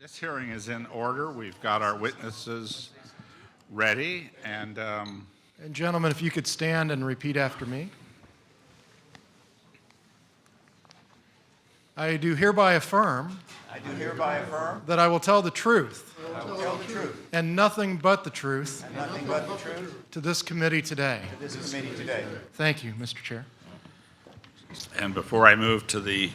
This hearing is in order. We've got our witnesses ready, and gentlemen, if you could stand and repeat after me. I do hereby affirm that I will tell the truth and nothing but the truth to this committee today. Thank you, Mr. Chair. and before I move to the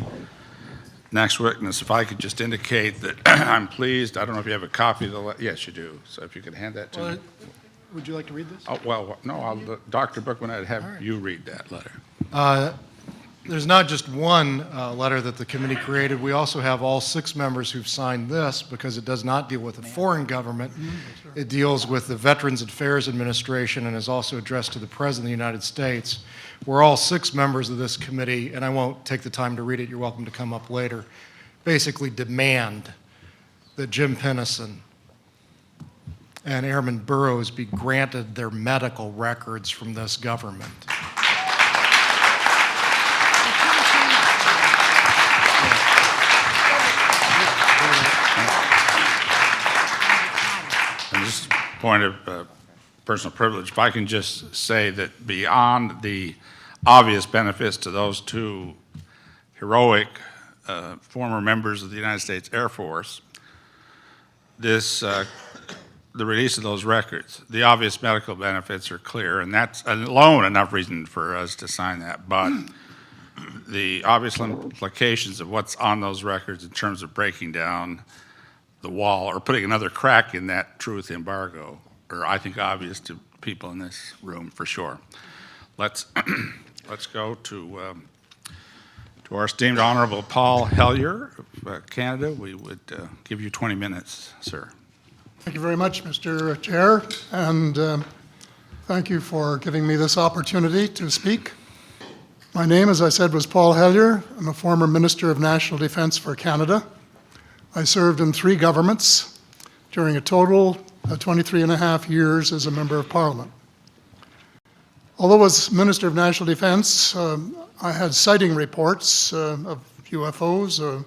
next witness, if I could just indicate that I'm pleased. I don't know if you have a copy of the yes, you do. So if you could hand that to me. Would you like to read this? Oh, well, no, Dr. Bookman, I'd have you read that letter. There's not just one letter that the committee created. We also have all 6 members who've signed this because it does not deal with a foreign government. It deals with the Veterans Affairs Administration and is also addressed to the President of the United States. We're all 6 members of this committee, and I won't take the time to read it. You're welcome to come up later. Basically demand that Jim Pennison and Airman Burroughs be granted their medical records from this government. And this point of personal privilege, if I can just say that beyond the obvious benefits to those 2 heroic former members of the United States Air Force, the release of those records, the obvious medical benefits are clear, and that's alone enough reason for us to sign that. But the obvious implications of what's on those records in terms of breaking down the wall or putting another crack in that truth embargo are, I think, obvious to people in this room for sure. Let's go to our esteemed Honorable Paul Hellyer of Canada. We would give you 20 minutes, sir. Thank you very much, Mr. Chair, and thank you for giving me this opportunity to speak. My name, as I said, was Paul Hellyer. I'm a former Minister of National Defence for Canada. I served in 3 governments during a total of 23 and a half years as a Member of Parliament. Although as Minister of National Defence, I had sighting reports of UFOs.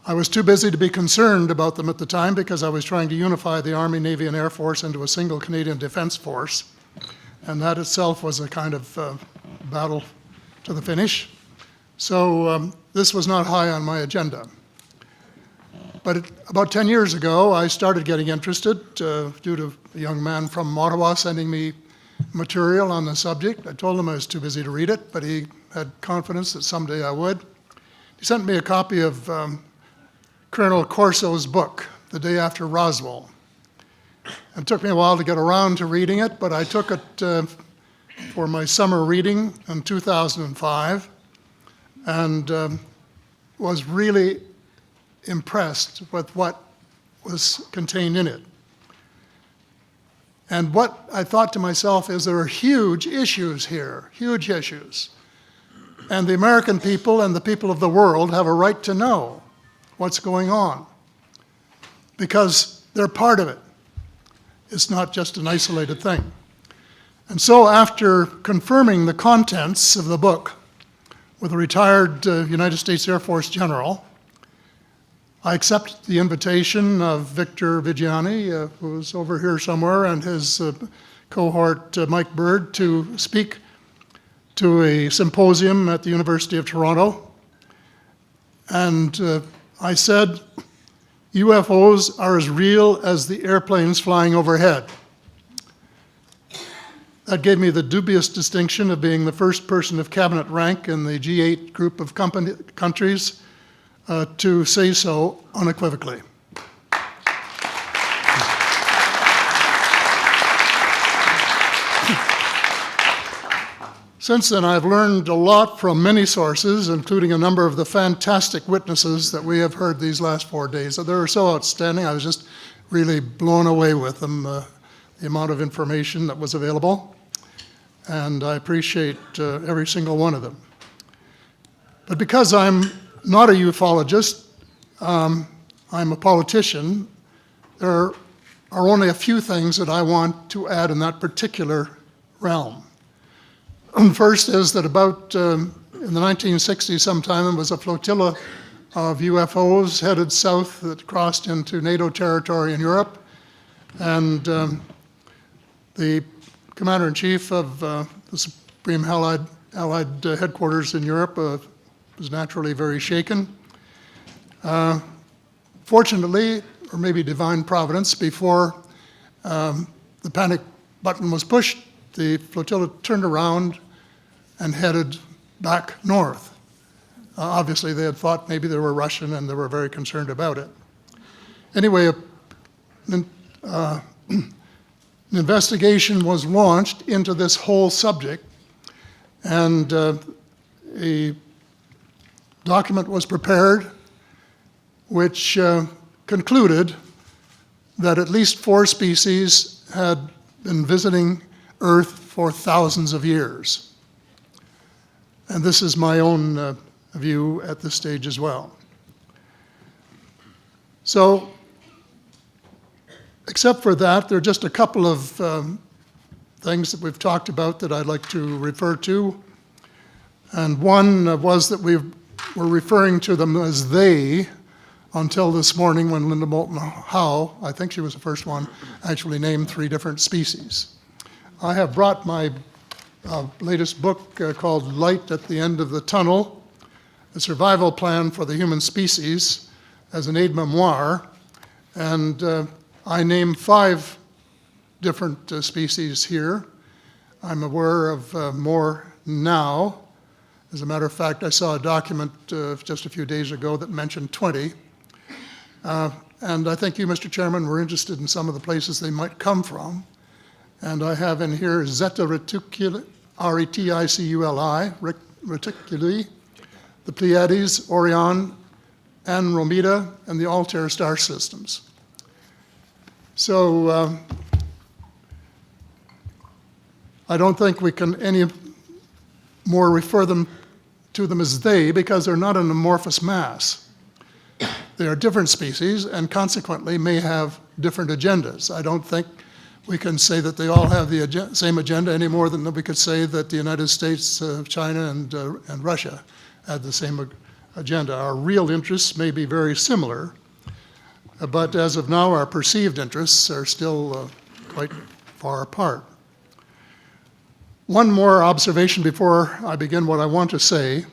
I was too busy to be concerned about them at the time because I was trying to unify the Army, Navy, and Air Force into a single Canadian Defence Force. And that itself was a kind of battle to the finish. So this was not high on my agenda. But about 10 years ago, I started getting interested due to a young man from Ottawa sending me material on the subject. I told him I was too busy to read it, but he had confidence that someday I would. He sent me a copy of Colonel Corso's book, The Day After Roswell. It took me a while to get around to reading it, but I took it for my summer reading in 2005 and was really impressed with what was contained in it. And what I thought to myself is there are huge issues here, huge issues. And the American people and the people of the world have a right to know what's going on because they're part of it. It's not just an isolated thing. And so after confirming the contents of the book with a retired United States Air Force general, I accepted the invitation of Victor Vigiani, who's over here somewhere, and his cohort, Mike Bird, to speak to a symposium at the University of Toronto. And I said, UFOs are as real as the airplanes flying overhead. That gave me the dubious distinction of being the first person of cabinet rank in the G8 group of countries to say so unequivocally. Since then, I've learned a lot from many sources, including a number of the fantastic witnesses that we have heard these last 4 days. They were so outstanding, I was just really blown away with them, the amount of information that was available. And I appreciate every single one of them. But because I'm not a ufologist, I'm a politician, there are only a few things that I want to add in that particular realm. First is that about in the 1960s sometime, there was a flotilla of UFOs headed south that crossed into NATO territory in Europe. And the Commander-in-Chief of the Supreme Allied Headquarters in Europe was naturally very shaken. Fortunately, or maybe divine providence, before the panic button was pushed, the flotilla turned around and headed back north. Obviously, they had thought maybe they were Russian, and they were very concerned about it. Anyway, an investigation was launched into this whole subject, and a document was prepared which concluded that at least 4 species had been visiting Earth for thousands of years. And this is my own view at this stage as well. So, except for that, there are just a couple of things that we've talked about that I'd like to refer to. And one was that we were referring to them as they until this morning when Linda Moulton Howe, I think she was the first one, actually named 3 different species. I have brought my latest book called Light at the End of the Tunnel, A Survival Plan for the Human Species, as an aide-memoire, and I name 5 different species here. I'm aware of more now. As a matter of fact, I saw a document just a few days ago that mentioned 20. And I think you, Mr. Chairman, were interested in some of the places they might come from. And I have in here Zeta reticuli, R-E-T-I-C-U-L-I, reticuli, the Pleiades, Orion, Andromeda, and the Altair star systems. So I don't think we can any more refer to them as they, because they're not an amorphous mass. They are different species and consequently may have different agendas. I don't think we can say that they all have the same agenda any more than we could say that the United States, China, and Russia had the same agenda. Our real interests may be very similar, but as of now, our perceived interests are still quite far apart. One more observation before I begin what I want to say,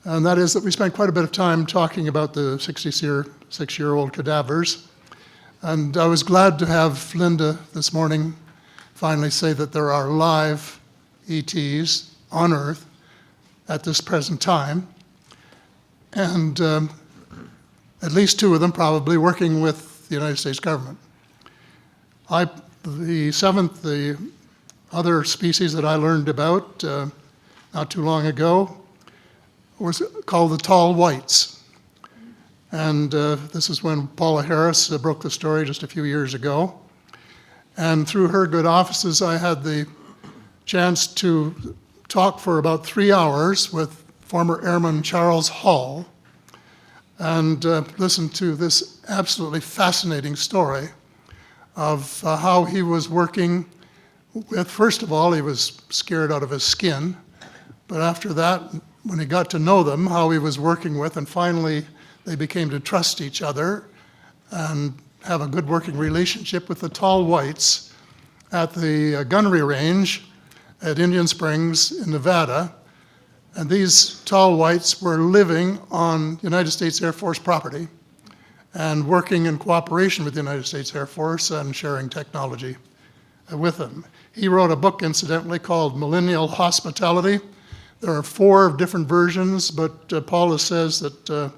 and that is that we spent quite a bit of time talking about the 66-year-old cadavers. And I was glad to have Linda this morning finally say that there are live ETs on Earth at this present time. And at least 2 of them probably working with the United States government. The other species that I learned about not too long ago was called the tall whites. And this is when Paula Harris broke the story just a few years ago. And through her good offices, I had the chance to talk for about 3 hours with former Airman Charles Hall and listen to this absolutely fascinating story of how he was working with, first of all, he was scared out of his skin, but after that, when he got to know them, how he was working with, and finally they became to trust each other and have a good working relationship with the tall whites at the gunnery range at Indian Springs in Nevada. And these tall whites were living on United States Air Force property and working in cooperation with the United States Air Force and sharing technology with them. He wrote a book, incidentally, called Millennial Hospitality. There are 4 different versions, but Paula says that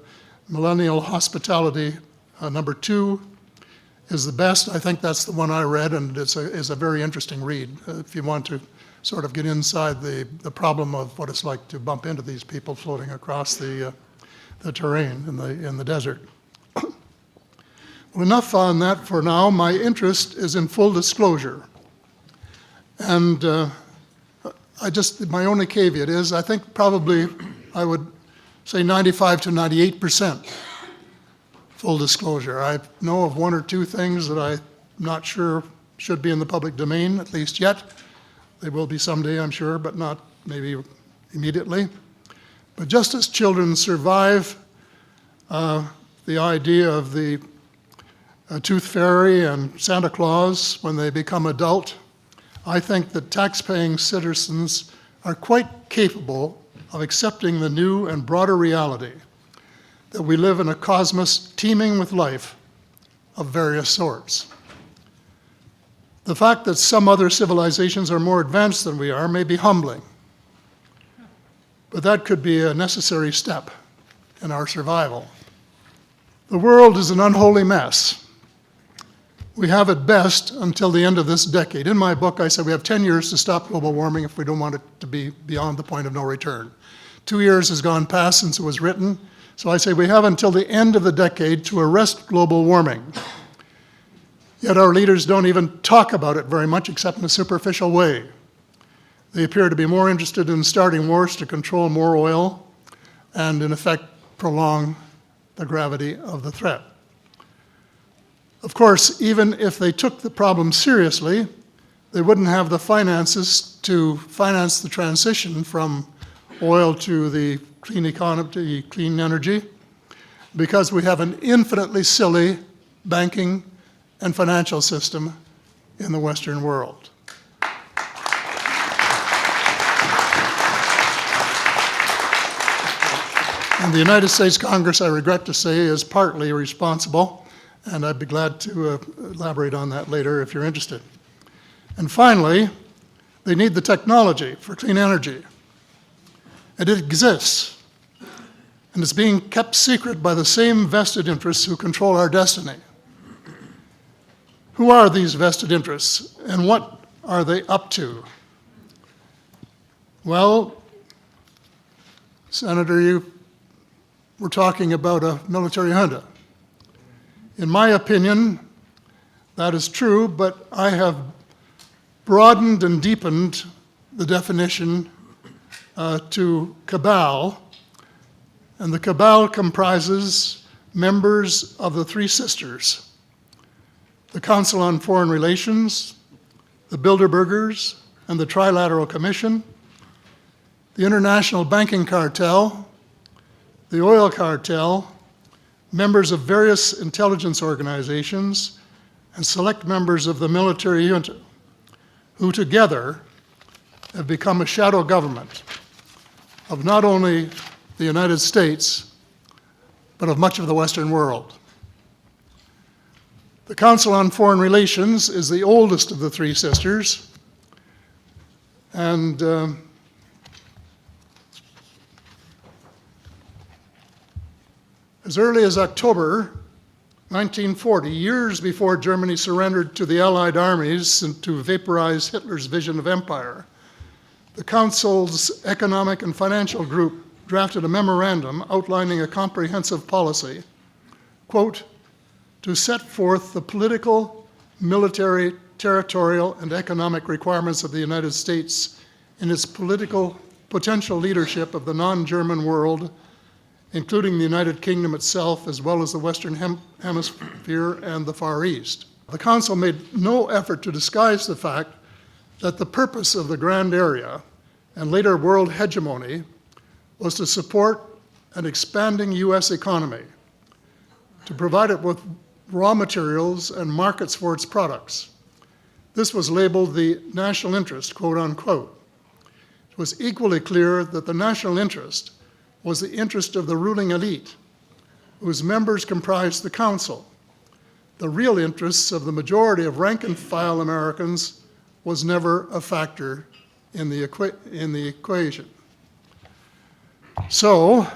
Millennial Hospitality number 2 is the best. I think that's the one I read, and it's a very interesting read if you want to sort of get inside the problem of what it's like to bump into these people floating across the terrain in the desert. Well, enough on that for now. My interest is in full disclosure. And my only caveat is I think probably I would say 95 to 98% full disclosure. I know of 1 or 2 things that I'm not sure should be in the public domain, at least yet. They will be someday, I'm sure, but not maybe immediately. But just as children survive the idea of the Tooth Fairy and Santa Claus when they become adult, I think that tax-paying citizens are quite capable of accepting the new and broader reality that we live in a cosmos teeming with life of various sorts. The fact that some other civilizations are more advanced than we are may be humbling, but that could be a necessary step in our survival. The world is an unholy mess. We have at best until the end of this decade. In my book, I said we have 10 years to stop global warming if we don't want it to be beyond the point of no return. 2 years has gone past since it was written, so I say we have until the end of the decade to arrest global warming. Yet our leaders don't even talk about it very much except in a superficial way. They appear to be more interested in starting wars to control more oil and, in effect, prolong the gravity of the threat. Of course, even if they took the problem seriously, they wouldn't have the finances to finance the transition from oil to the clean economy, to clean energy, because we have an infinitely silly banking and financial system in the Western world. And the United States Congress, I regret to say, is partly responsible, and I'd be glad to elaborate on that later if you're interested. And finally, they need the technology for clean energy. And it exists, and it's being kept secret by the same vested interests who control our destiny. Who are these vested interests, and what are they up to? Well, Senator, you were talking about a military junta. In my opinion, that is true, but I have broadened and deepened the definition to cabal, and the cabal comprises members of the Three Sisters: the Council on Foreign Relations, the Bilderbergers, and the Trilateral Commission, the International Banking Cartel, the Oil Cartel, members of various intelligence organizations, and select members of the military junta, who together have become a shadow government of not only the United States, but of much of the Western world. The Council on Foreign Relations is the oldest of the Three Sisters, and as early as October 1940, years before Germany surrendered to the Allied armies and to vaporize Hitler's vision of empire, the Council's Economic and Financial Group drafted a memorandum outlining a comprehensive policy, quote, to set forth the political, military, territorial, and economic requirements of the United States in its political potential leadership of the non-German world, including the United Kingdom itself, as well as the Western Hemisphere and the Far East. The Council made no effort to disguise the fact that the purpose of the Grand Area and later world hegemony was to support an expanding U.S. economy, to provide it with raw materials and markets for its products. This was labeled the national interest, quote unquote. It was equally clear that the national interest was the interest of the ruling elite, whose members comprised the Council. The real interests of the majority of rank-and-file Americans was never a factor in the equation. So,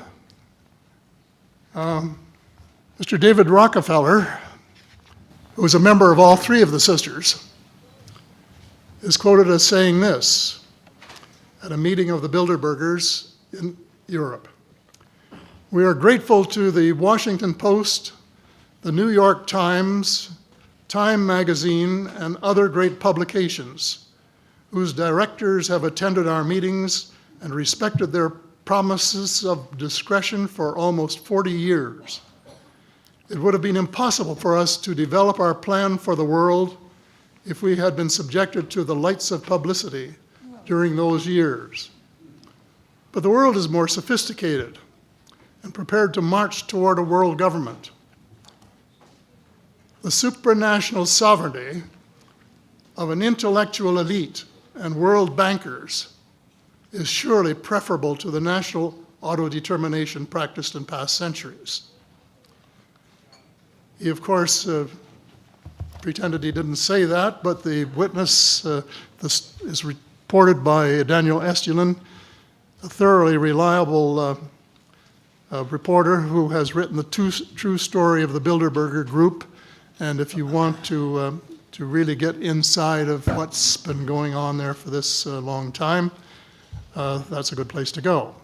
Mr. David Rockefeller, who was a member of all three of the sisters, is quoted as saying this at a meeting of the Bilderbergers in Europe. We are grateful to the Washington Post, the New York Times, Time magazine, and other great publications whose directors have attended our meetings and respected their promises of discretion for almost 40 years. It would have been impossible for us to develop our plan for the world if we had been subjected to the lights of publicity during those years. But the world is more sophisticated, and prepared to march toward a world government. The supranational sovereignty of an intellectual elite and world bankers is surely preferable to the national autodetermination practiced in past centuries. He, of course, pretended he didn't say that, but the witness, this is reported by Daniel Estulin, a thoroughly reliable reporter who has written the true story of the Bilderberger Group. And if you want to really get inside of what's been going on there for this long time, that's a good place to go.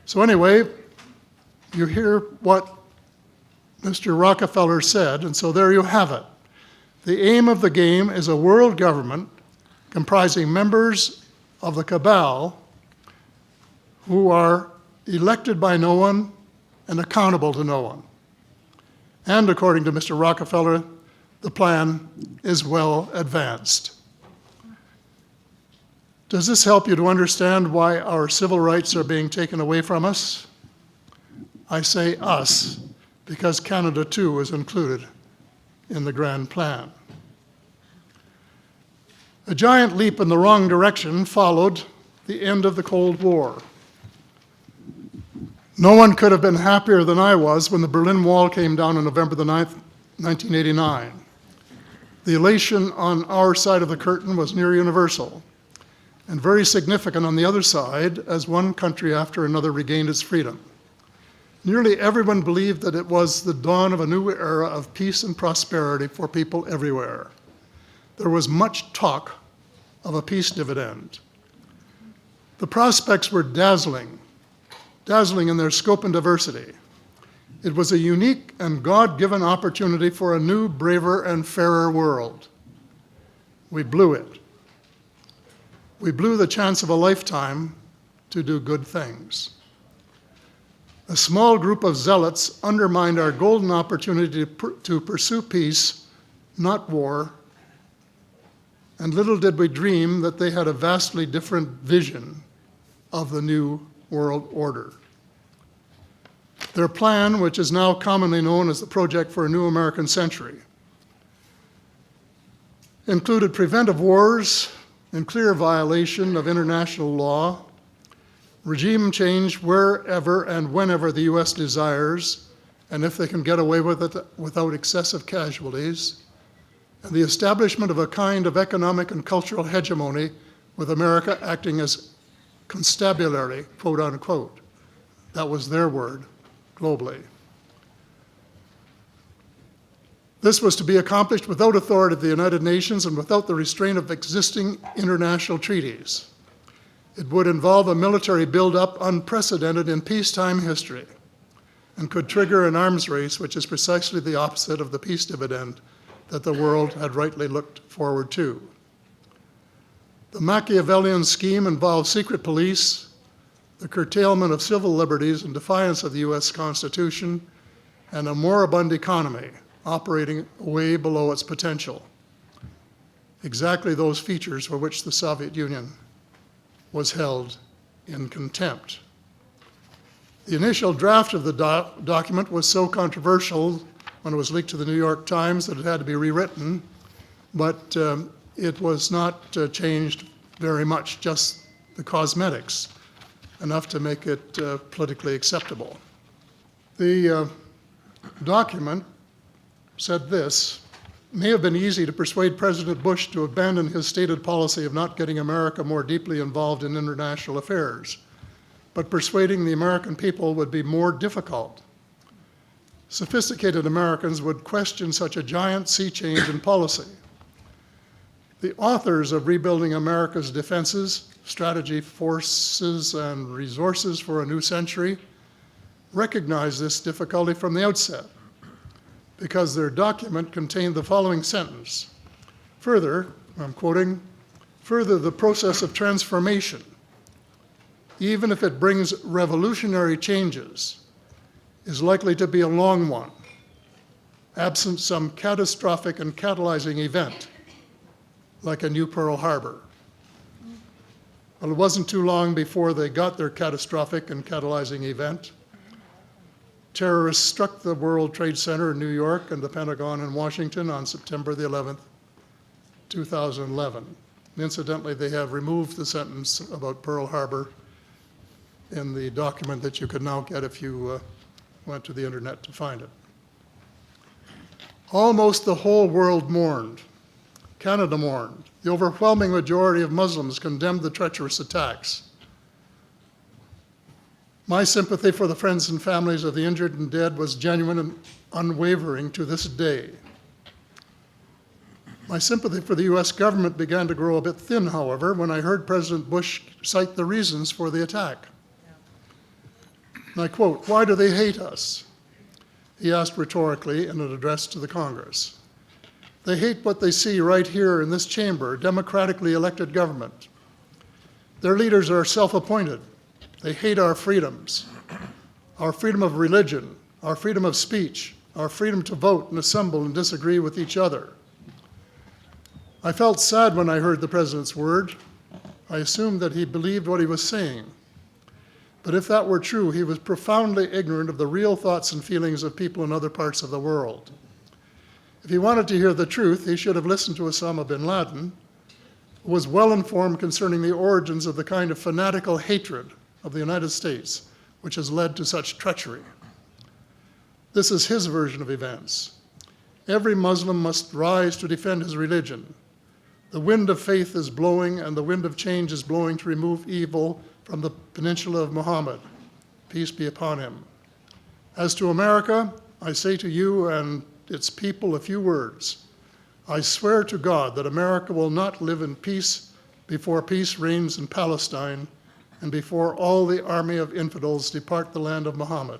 So anyway, you hear what Mr. Rockefeller said, and so there you have it. The aim of the game is a world government comprising members of the cabal who are elected by no one and accountable to no one. And according to Mr. Rockefeller, the plan is well advanced. Does this help you to understand why our civil rights are being taken away from us? I say us, because Canada too is included in the grand plan. A giant leap in the wrong direction followed the end of the Cold War. No one could have been happier than I was when the Berlin Wall came down on November the 9th, 1989. The elation on our side of the curtain was near universal, and very significant on the other side as one country after another regained its freedom. Nearly everyone believed that it was the dawn of a new era of peace and prosperity for people everywhere. There was much talk of a peace dividend. The prospects were dazzling in their scope and diversity. It was a unique and God-given opportunity for a new, braver, and fairer world. We blew it. We blew the chance of a lifetime to do good things. A small group of zealots undermined our golden opportunity to pursue peace, not war, and little did we dream that they had a vastly different vision of the new world order. Their plan, which is now commonly known as the Project for a New American Century, included preventive wars in clear violation of international law, regime change wherever and whenever the U.S. desires, and if they can get away with it without excessive casualties, and the establishment of a kind of economic and cultural hegemony with America acting as constabulary, quote unquote. That was their word, globally. This was to be accomplished without authority of the United Nations and without the restraint of existing international treaties. It would involve a military buildup unprecedented in peacetime history and could trigger an arms race, which is precisely the opposite of the peace dividend that the world had rightly looked forward to. The Machiavellian scheme involved secret police, the curtailment of civil liberties in defiance of the U.S. Constitution, and a moribund economy operating way below its potential. Exactly those features for which the Soviet Union was held in contempt. The initial draft of the document was so controversial when it was leaked to the New York Times that it had to be rewritten, but it was not changed very much, just the cosmetics, enough to make it politically acceptable. The document said this: it may have been easy to persuade President Bush to abandon his stated policy of not getting America more deeply involved in international affairs, but persuading the American people would be more difficult. Sophisticated Americans would question such a giant sea change in policy. The authors of Rebuilding America's Defenses, Strategy, Forces, and Resources for a New Century recognized this difficulty from the outset, because their document contained the following sentence: further, I'm quoting, further, the process of transformation, even if it brings revolutionary changes, is likely to be a long one, absent some catastrophic and catalyzing event, like a new Pearl Harbor. Well, it wasn't too long before they got their catastrophic and catalyzing event. terrorists struck the World Trade Center in New York and the Pentagon in Washington on September the 11th, 2011. Incidentally, they have removed the sentence about Pearl Harbor in the document that you could now get if you went to the internet to find it. Almost the whole world mourned. Canada mourned. The overwhelming majority of Muslims condemned the treacherous attacks. My sympathy for the friends and families of the injured and dead was genuine and unwavering to this day. My sympathy for the US government began to grow a bit thin, however, when I heard President Bush cite the reasons for the attack. And I quote, "Why do they hate us?" he asked rhetorically in an address to the Congress. "They hate what they see right here in this chamber, democratically elected government. Their leaders are self-appointed. They hate our freedoms, our freedom of religion, our freedom of speech, our freedom to vote and assemble and disagree with each other." I felt sad when I heard the president's word. I assumed that he believed what he was saying. But if that were true, he was profoundly ignorant of the real thoughts and feelings of people in other parts of the world. If he wanted to hear the truth, he should have listened to Osama bin Laden, who was well informed concerning the origins of the kind of fanatical hatred of the United States, which has led to such treachery. This is his version of events. Every Muslim must rise to defend his religion. The wind of faith is blowing, and the wind of change is blowing to remove evil from the peninsula of Muhammad. Peace be upon him. As to America, I say to you and its people a few words. I swear to God that America will not live in peace before peace reigns in Palestine and before all the army of infidels depart the land of Muhammad.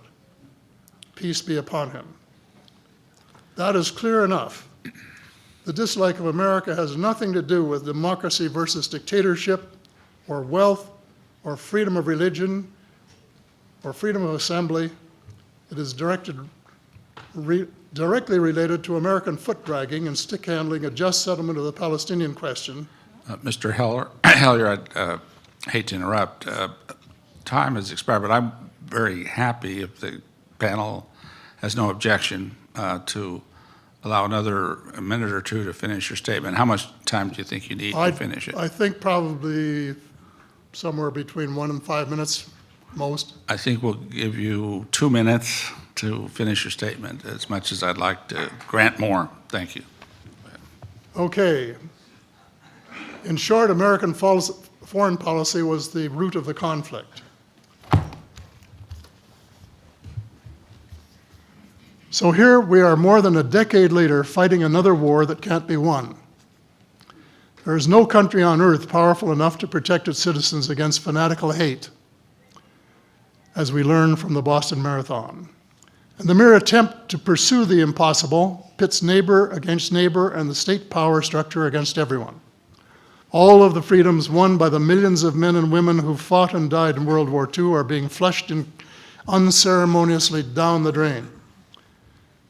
Peace be upon him. That is clear enough. The dislike of America has nothing to do with democracy versus dictatorship, or wealth, or freedom of religion, or freedom of assembly. It is directly related to American foot-dragging and stick-handling a just settlement of the Palestinian question. Mr. Hellyer, I'd hate to interrupt. Time has expired, but I'm very happy if the panel has no objection to allow another minute or two to finish your statement. How much time do you think you need to finish it? I think probably somewhere between 1 and 5 minutes, most. I think we'll give you 2 minutes to finish your statement, as much as I'd like to grant more. Thank you. Okay. In short, American foreign policy was the root of the conflict. So here we are more than a decade later fighting another war that can't be won. There is no country on earth powerful enough to protect its citizens against fanatical hate, as we learned from the Boston Marathon. And the mere attempt to pursue the impossible pits neighbor against neighbor and the state power structure against everyone. All of the freedoms won by the millions of men and women who fought and died in World War II are being flushed unceremoniously down the drain.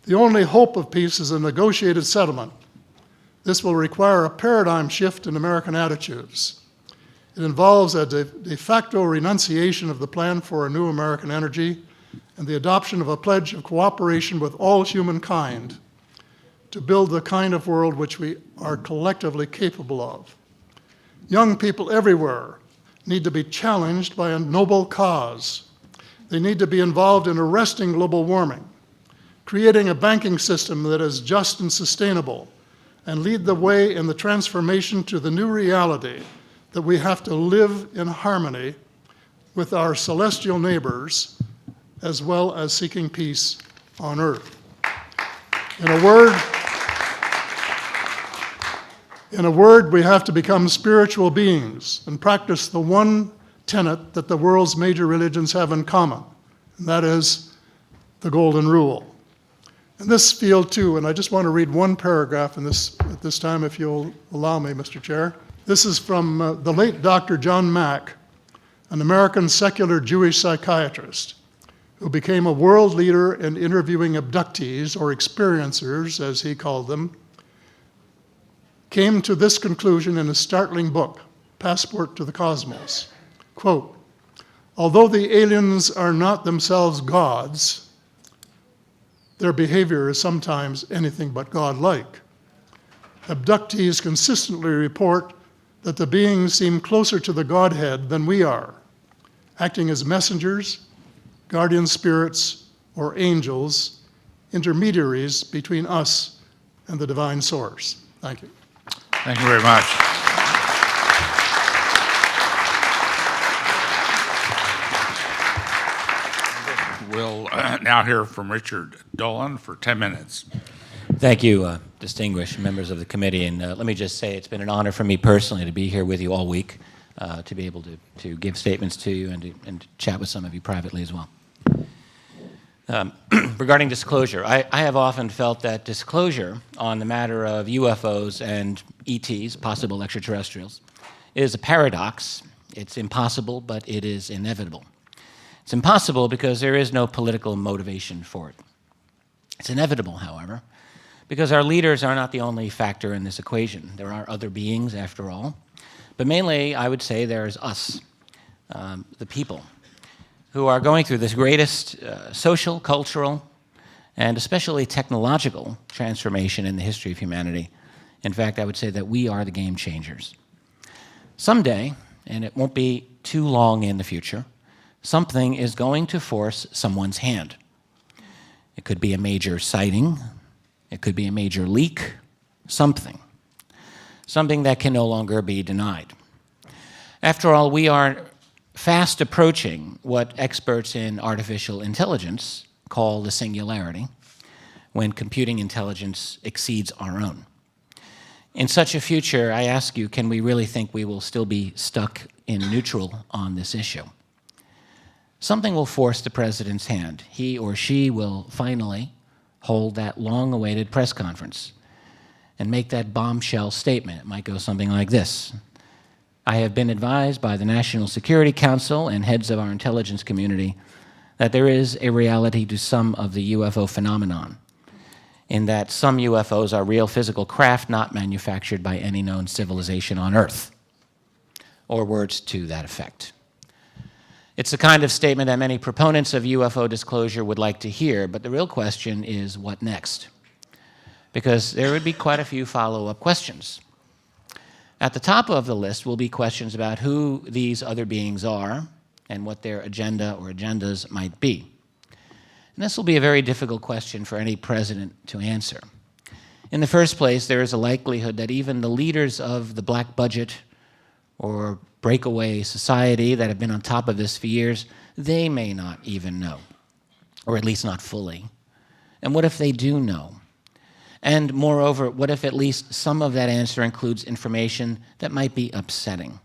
The only hope of peace is a negotiated settlement. This will require a paradigm shift in American attitudes. It involves a de facto renunciation of the plan for a new American energy and the adoption of a pledge of cooperation with all humankind to build the kind of world which we are collectively capable of. Young people everywhere need to be challenged by a noble cause. They need to be involved in arresting global warming, creating a banking system that is just and sustainable, and lead the way in the transformation to the new reality that we have to live in harmony with our celestial neighbors, as well as seeking peace on earth. In a word, we have to become spiritual beings and practice the one tenet that the world's major religions have in common, and that is the Golden Rule. In this field too, and I just want to read one paragraph at this time, if you'll allow me, Mr. Chair. This is from the late Dr. John Mack, an American secular Jewish psychiatrist who became a world leader in interviewing abductees, or experiencers, as he called them, came to this conclusion in a startling book, Passport to the Cosmos. Quote, "Although the aliens are not themselves gods, their behavior is sometimes anything but godlike. Abductees consistently report that the beings seem closer to the Godhead than we are, acting as messengers, guardian spirits, or angels, intermediaries between us and the divine source. Thank you. Thank you very much. We'll now hear from Richard Dolan for 10 minutes. Thank you, distinguished members of the committee. And let me just say it's been an honor for me personally to be here with you all week, to be able to give statements to you and to chat with some of you privately as well. Regarding disclosure, I have often felt that disclosure on the matter of UFOs and ETs, possible extraterrestrials, is a paradox. It's impossible, but it is inevitable. It's impossible because there is no political motivation for it. It's inevitable, however, because our leaders are not the only factor in this equation. There are other beings, after all. But mainly, I would say there's us, the people, who are going through this greatest social, cultural, and especially technological transformation in the history of humanity. In fact, I would say that we are the game changers. Someday, and it won't be too long in the future, something is going to force someone's hand. It could be a major sighting. It could be a major leak. Something that can no longer be denied. After all, we are fast approaching what experts in artificial intelligence call the singularity, when computing intelligence exceeds our own. In such a future, I ask you, can we really think we will still be stuck in neutral on this issue? Something will force the president's hand. He or she will finally hold that long-awaited press conference and make that bombshell statement. It might go something like this. I have been advised by the National Security Council and heads of our intelligence community that there is a reality to some of the UFO phenomenon, in that some UFOs are real physical craft not manufactured by any known civilization on Earth, or words to that effect. It's the kind of statement that many proponents of UFO disclosure would like to hear, but the real question is, what next? Because there would be quite a few follow-up questions. At the top of the list will be questions about who these other beings are and what their agenda or agendas might be. And this will be a very difficult question for any president to answer. In the first place, there is a likelihood that even the leaders of the black budget or breakaway society that have been on top of this for years, they may not even know, or at least not fully. And what if they do know? And moreover, what if at least some of that answer includes information that might be upsetting?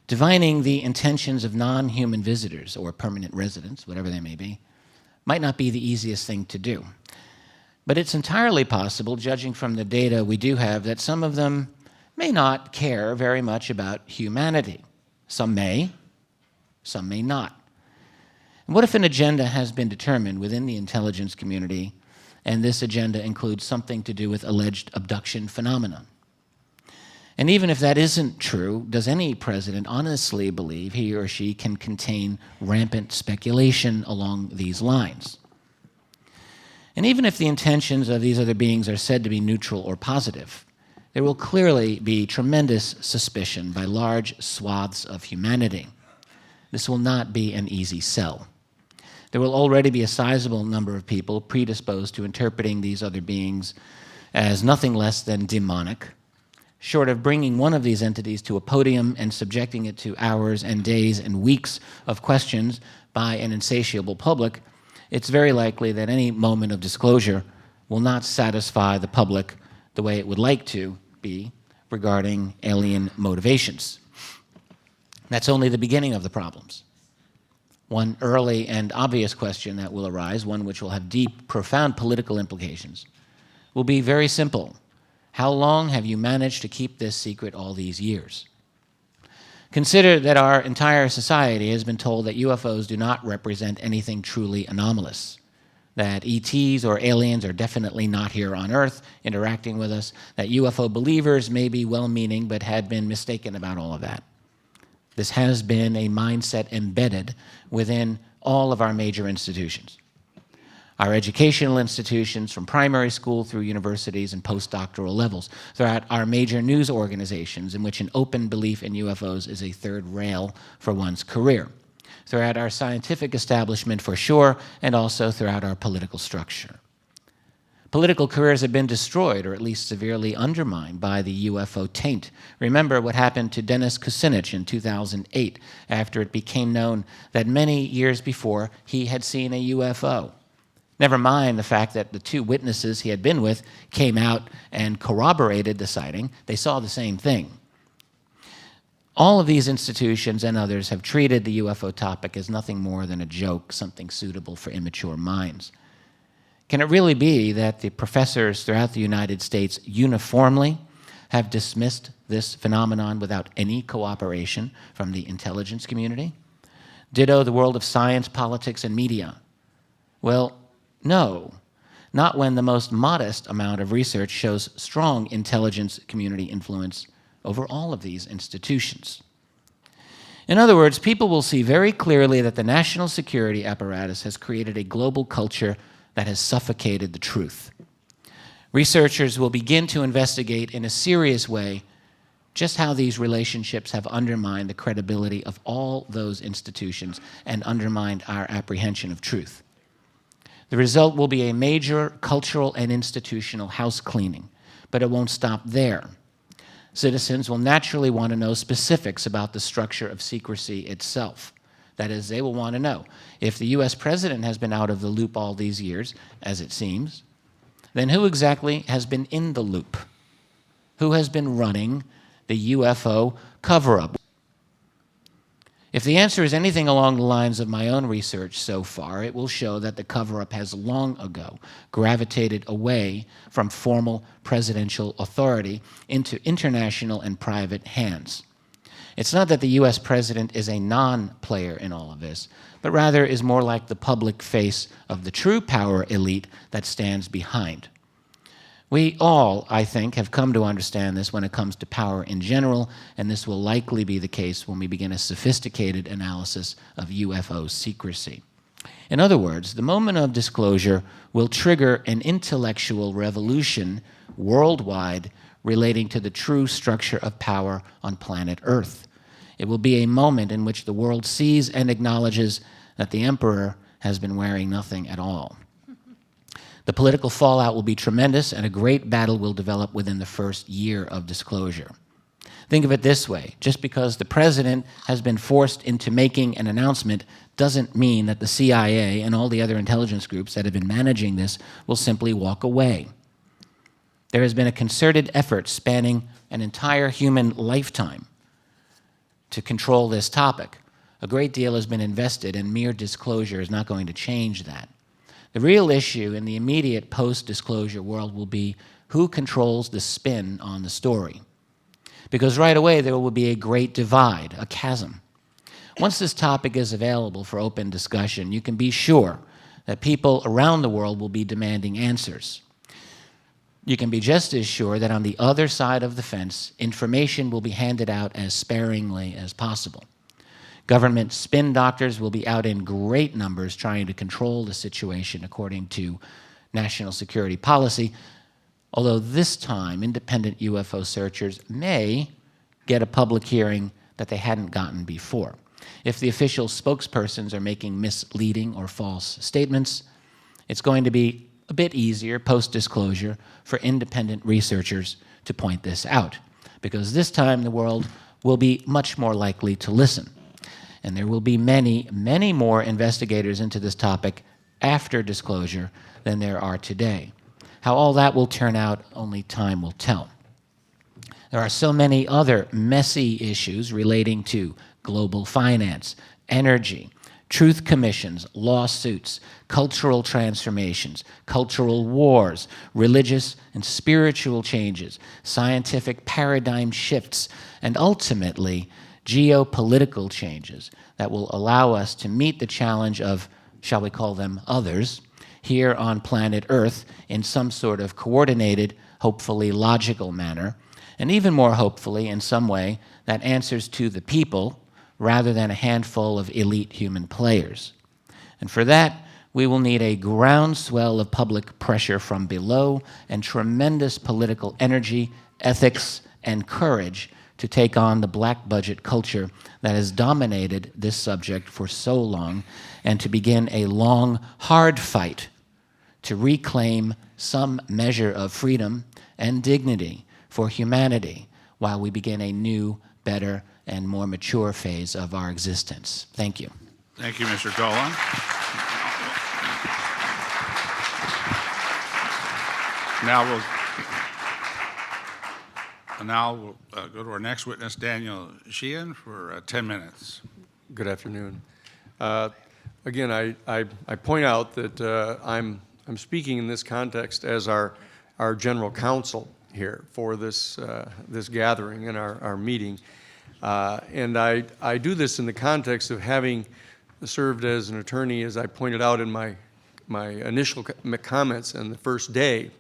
Divining the intentions of non-human visitors or permanent residents, whatever they may be, might not be the easiest thing to do. But it's entirely possible, judging from the data we do have, that some of them may not care very much about humanity. Some may not. And what if an agenda has been determined within the intelligence community, and this agenda includes something to do with alleged abduction phenomena? And even if that isn't true, does any president honestly believe he or she can contain rampant speculation along these lines? And even if the intentions of these other beings are said to be neutral or positive, there will clearly be tremendous suspicion by large swaths of humanity. This will not be an easy sell. There will already be a sizable number of people predisposed to interpreting these other beings as nothing less than demonic. Short of bringing one of these entities to a podium and subjecting it to hours and days and weeks of questions by an insatiable public, it's very likely that any moment of disclosure will not satisfy the public the way it would like to be regarding alien motivations. That's only the beginning of the problems. One early and obvious question that will arise, one which will have deep, profound political implications, will be very simple. How long have you managed to keep this secret all these years? Consider that our entire society has been told that UFOs do not represent anything truly anomalous, that ETs or aliens are definitely not here on Earth interacting with us, that UFO believers may be well-meaning but had been mistaken about all of that. This has been a mindset embedded within all of our major institutions. our educational institutions from primary school through universities and postdoctoral levels, throughout our major news organizations in which an open belief in UFOs is a third rail for one's career, throughout our scientific establishment for sure, and also throughout our political structure. Political careers have been destroyed, or at least severely undermined, by the UFO taint. Remember what happened to Dennis Kucinich in 2008, after it became known that many years before he had seen a UFO. Never mind the fact that the two witnesses he had been with came out and corroborated the sighting. They saw the same thing. All of these institutions and others have treated the UFO topic as nothing more than a joke, something suitable for immature minds. Can it really be that the professors throughout the United States uniformly have dismissed this phenomenon without any cooperation from the intelligence community? Ditto the world of science, politics, and media. Well, no, not when the most modest amount of research shows strong intelligence community influence over all of these institutions. In other words, people will see very clearly that the national security apparatus has created a global culture that has suffocated the truth. Researchers will begin to investigate in a serious way just how these relationships have undermined the credibility of all those institutions and undermined our apprehension of truth. The result will be a major cultural and institutional house cleaning, but it won't stop there. Citizens will naturally want to know specifics about the structure of secrecy itself. That is, they will want to know, if the US president has been out of the loop all these years, as it seems, then who exactly has been in the loop? Who has been running the UFO cover-up? If the answer is anything along the lines of my own research so far, it will show that the cover-up has long ago gravitated away from formal presidential authority into international and private hands. It's not that the US president is a non-player in all of this, but rather is more like the public face of the true power elite that stands behind. We all, I think, have come to understand this when it comes to power in general, and this will likely be the case when we begin a sophisticated analysis of UFO secrecy. In other words, the moment of disclosure will trigger an intellectual revolution worldwide relating to the true structure of power on planet Earth. It will be a moment in which the world sees and acknowledges that the emperor has been wearing nothing at all. The political fallout will be tremendous, and a great battle will develop within the first year of disclosure. Think of it this way. Just because the president has been forced into making an announcement doesn't mean that the CIA and all the other intelligence groups that have been managing this will simply walk away. There has been a concerted effort spanning an entire human lifetime to control this topic. A great deal has been invested, and mere disclosure is not going to change that. The real issue in the immediate post-disclosure world will be who controls the spin on the story. Because right away there will be a great divide, a chasm. Once this topic is available for open discussion, you can be sure that people around the world will be demanding answers. You can be just as sure that on the other side of the fence, information will be handed out as sparingly as possible. Government spin doctors will be out in great numbers trying to control the situation according to national security policy, although this time independent UFO searchers may get a public hearing that they hadn't gotten before. If the official spokespersons are making misleading or false statements, it's going to be a bit easier post-disclosure for independent researchers to point this out, because this time the world will be much more likely to listen. And there will be many, many more investigators into this topic after disclosure than there are today. How all that will turn out, only time will tell. There are so many other messy issues relating to global finance, energy, truth commissions, lawsuits, cultural transformations, cultural wars, religious and spiritual changes, scientific paradigm shifts, and ultimately geopolitical changes that will allow us to meet the challenge of, shall we call them others, here on planet Earth in some sort of coordinated, hopefully logical manner, and even more hopefully in some way that answers to the people rather than a handful of elite human players. And for that, We will need a groundswell of public pressure from below and tremendous political energy, ethics, and courage to take on the black budget culture that has dominated this subject for so long, and to begin a long, hard fight to reclaim some measure of freedom and dignity for humanity while we begin a new, better, and more mature phase of our existence. Thank you. Thank you, Mr. Dolan. Now we'll go to our next witness, Daniel Sheehan, for 10 minutes. Good afternoon. Again, I point out that I'm speaking in this context as our general counsel here for this gathering and our meeting, and I do this in the context of having served as an attorney, as I pointed out in my initial comments on the first day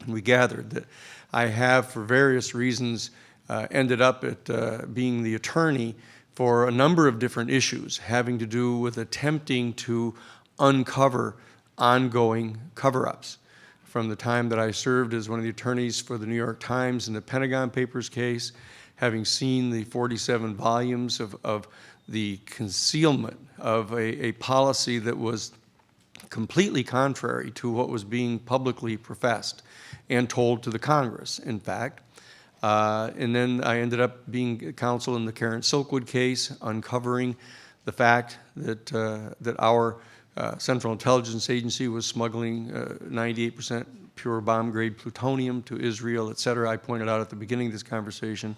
we gathered, that I have, for various reasons, ended up at being the attorney for a number of different issues having to do with attempting to uncover ongoing cover-ups. From the time that I served as one of the attorneys for the New York Times in the Pentagon Papers case, having seen the 47 volumes of the concealment of a policy that was completely contrary to what was being publicly professed and told to the Congress, in fact. And then I ended up being counsel in the Karen Silkwood case, uncovering the fact that our Central Intelligence Agency was smuggling 98% pure bomb-grade plutonium to Israel, et cetera. I pointed out at the beginning of this conversation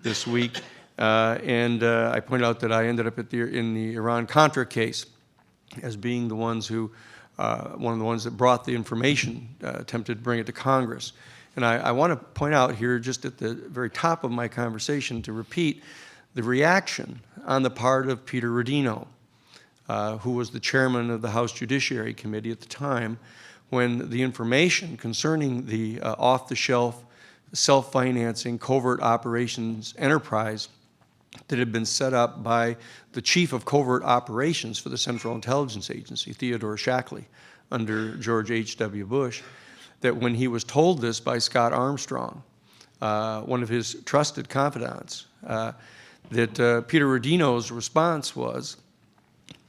this week. And I pointed out that I ended up in the Iran-Contra case as being the ones who, one of the ones that brought the information, attempted to bring it to Congress. And I want to point out here, just at the very top of my conversation, to repeat the reaction on the part of Peter Rodino, who was the chairman of the House Judiciary Committee at the time, when the information concerning the off-the-shelf, self-financing covert operations enterprise that had been set up by the chief of covert operations for the Central Intelligence Agency, Theodore Shackley, under George H.W. Bush, that when he was told this by Scott Armstrong, one of his trusted confidants, that Peter Rodino's response was,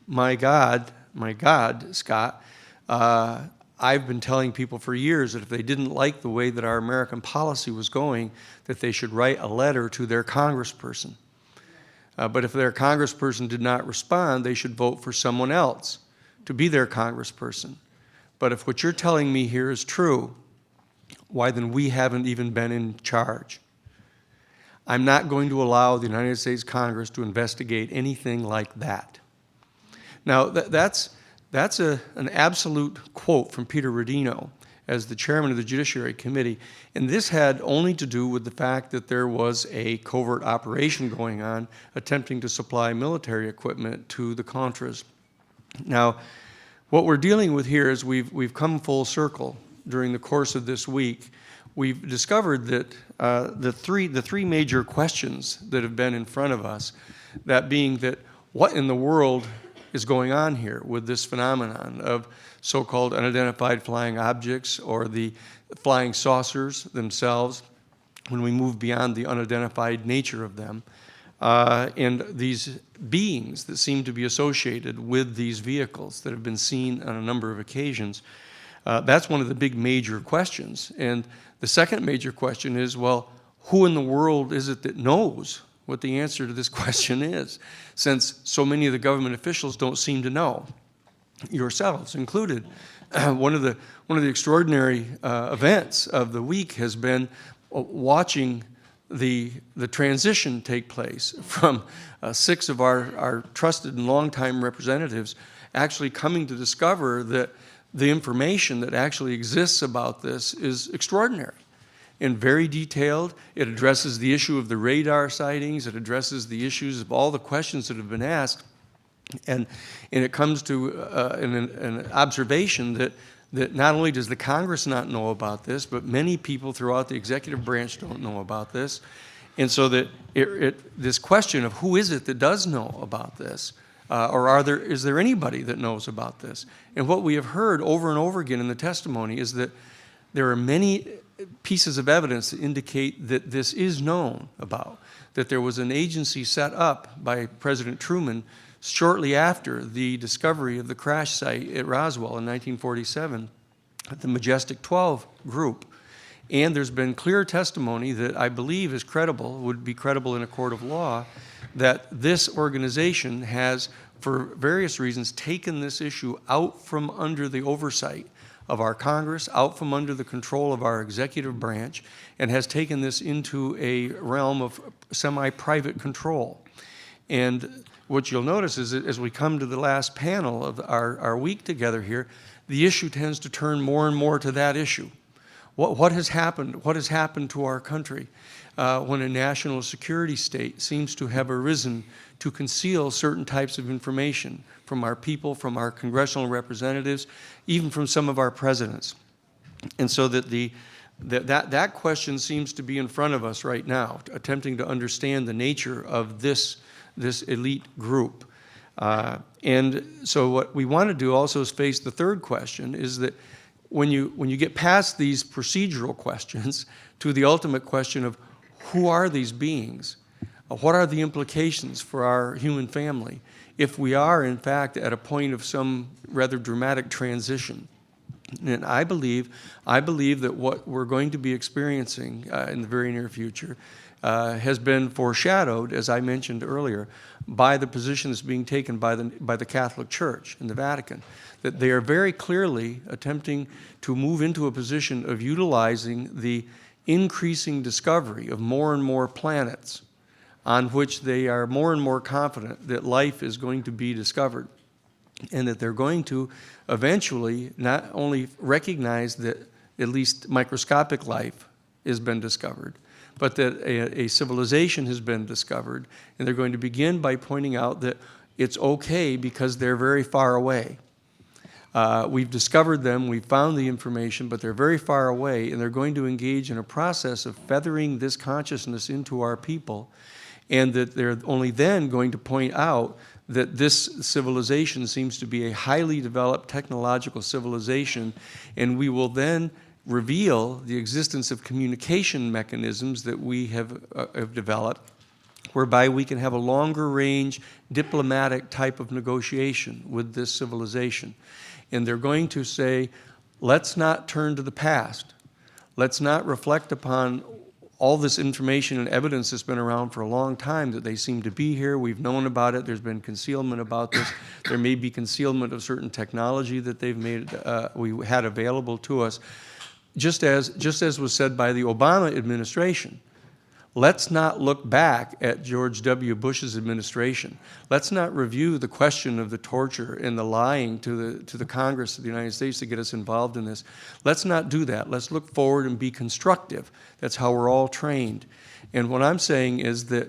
my God, Scott, I've been telling people for years that if they didn't like the way that our American policy was going, that they should write a letter to their congressperson. But if their congressperson did not respond, they should vote for someone else to be their congressperson. But if what you're telling me here is true, why then we haven't even been in charge. I'm not going to allow the United States Congress to investigate anything like that. Now, that's an absolute quote from Peter Rodino as the chairman of the Judiciary Committee, and this had only to do with the fact that there was a covert operation going on attempting to supply military equipment to the Contras. Now, what we're dealing with here is we've come full circle during the course of this week. We've discovered that the three major questions that have been in front of us, that being that what in the world is going on here with this phenomenon of so-called unidentified flying objects, or the flying saucers themselves, when we move beyond the unidentified nature of them, and these beings that seem to be associated with these vehicles that have been seen on a number of occasions. That's one of the big major questions. And the second major question is, well, who in the world is it that knows what the answer to this question is, since so many of the government officials don't seem to know, yourselves included. One of the extraordinary events of the week has been watching the transition take place from 6 of our trusted and longtime representatives actually coming to discover that the information that actually exists about this is extraordinary and very detailed. It addresses the issue of the radar sightings. It addresses the issues of all the questions that have been asked. And it comes to an observation that not only does the Congress not know about this, but many people throughout the executive branch don't know about this. And so that this question of who is it that does know about this Is there anybody that knows about this? And what we have heard over and over again in the testimony is that there are many pieces of evidence that indicate that this is known about, that there was an agency set up by President Truman shortly after the discovery of the crash site at Roswell in 1947, the Majestic 12 group. And there's been clear testimony that I believe is credible, would be credible in a court of law, that this organization has, for various reasons, taken this issue out from under the oversight of our Congress, out from under the control of our executive branch, and has taken this into a realm of semi-private control. And what you'll notice is that as we come to the last panel of our week together here, the issue tends to turn more and more to that issue. What has happened? What has happened to our country when a national security state seems to have arisen to conceal certain types of information from our people, from our congressional representatives, even from some of our presidents? And so that question seems to be in front of us right now, attempting to understand the nature of this elite group. And so what we want to do also is face the third question, is that when you get past these procedural questions to the ultimate question of who are these beings, what are the implications for our human family if we are in fact at a point of some rather dramatic transition. And I believe that what we're going to be experiencing in the very near future has been foreshadowed, as I mentioned earlier, by the position that's being taken by the Catholic Church and the Vatican, that they are very clearly attempting to move into a position of utilizing the increasing discovery of more and more planets on which they are more and more confident that life is going to be discovered, and that they're going to eventually not only recognize that at least microscopic life has been discovered, but that a civilization has been discovered, and they're going to begin by pointing out that it's okay because they're very far away. We've discovered them, we've found the information, but they're very far away, and they're going to engage in a process of feathering this consciousness into our people, and that they're only then going to point out that this civilization seems to be a highly developed technological civilization, and we will then reveal the existence of communication mechanisms that we have developed, whereby we can have a longer range diplomatic type of negotiation with this civilization. And they're going to say, let's not turn to the past. Let's not reflect upon all this information and evidence that's been around for a long time, that they seem to be here. We've known about it. There's been concealment about this. There may be concealment of certain technology that they've made, we had available to us. Just as was said by the Obama administration, let's not look back at George W. Bush's administration. Let's not review the question of the torture and the lying to the Congress of the United States to get us involved in this. Let's not do that. Let's look forward and be constructive. That's how we're all trained. And what I'm saying is that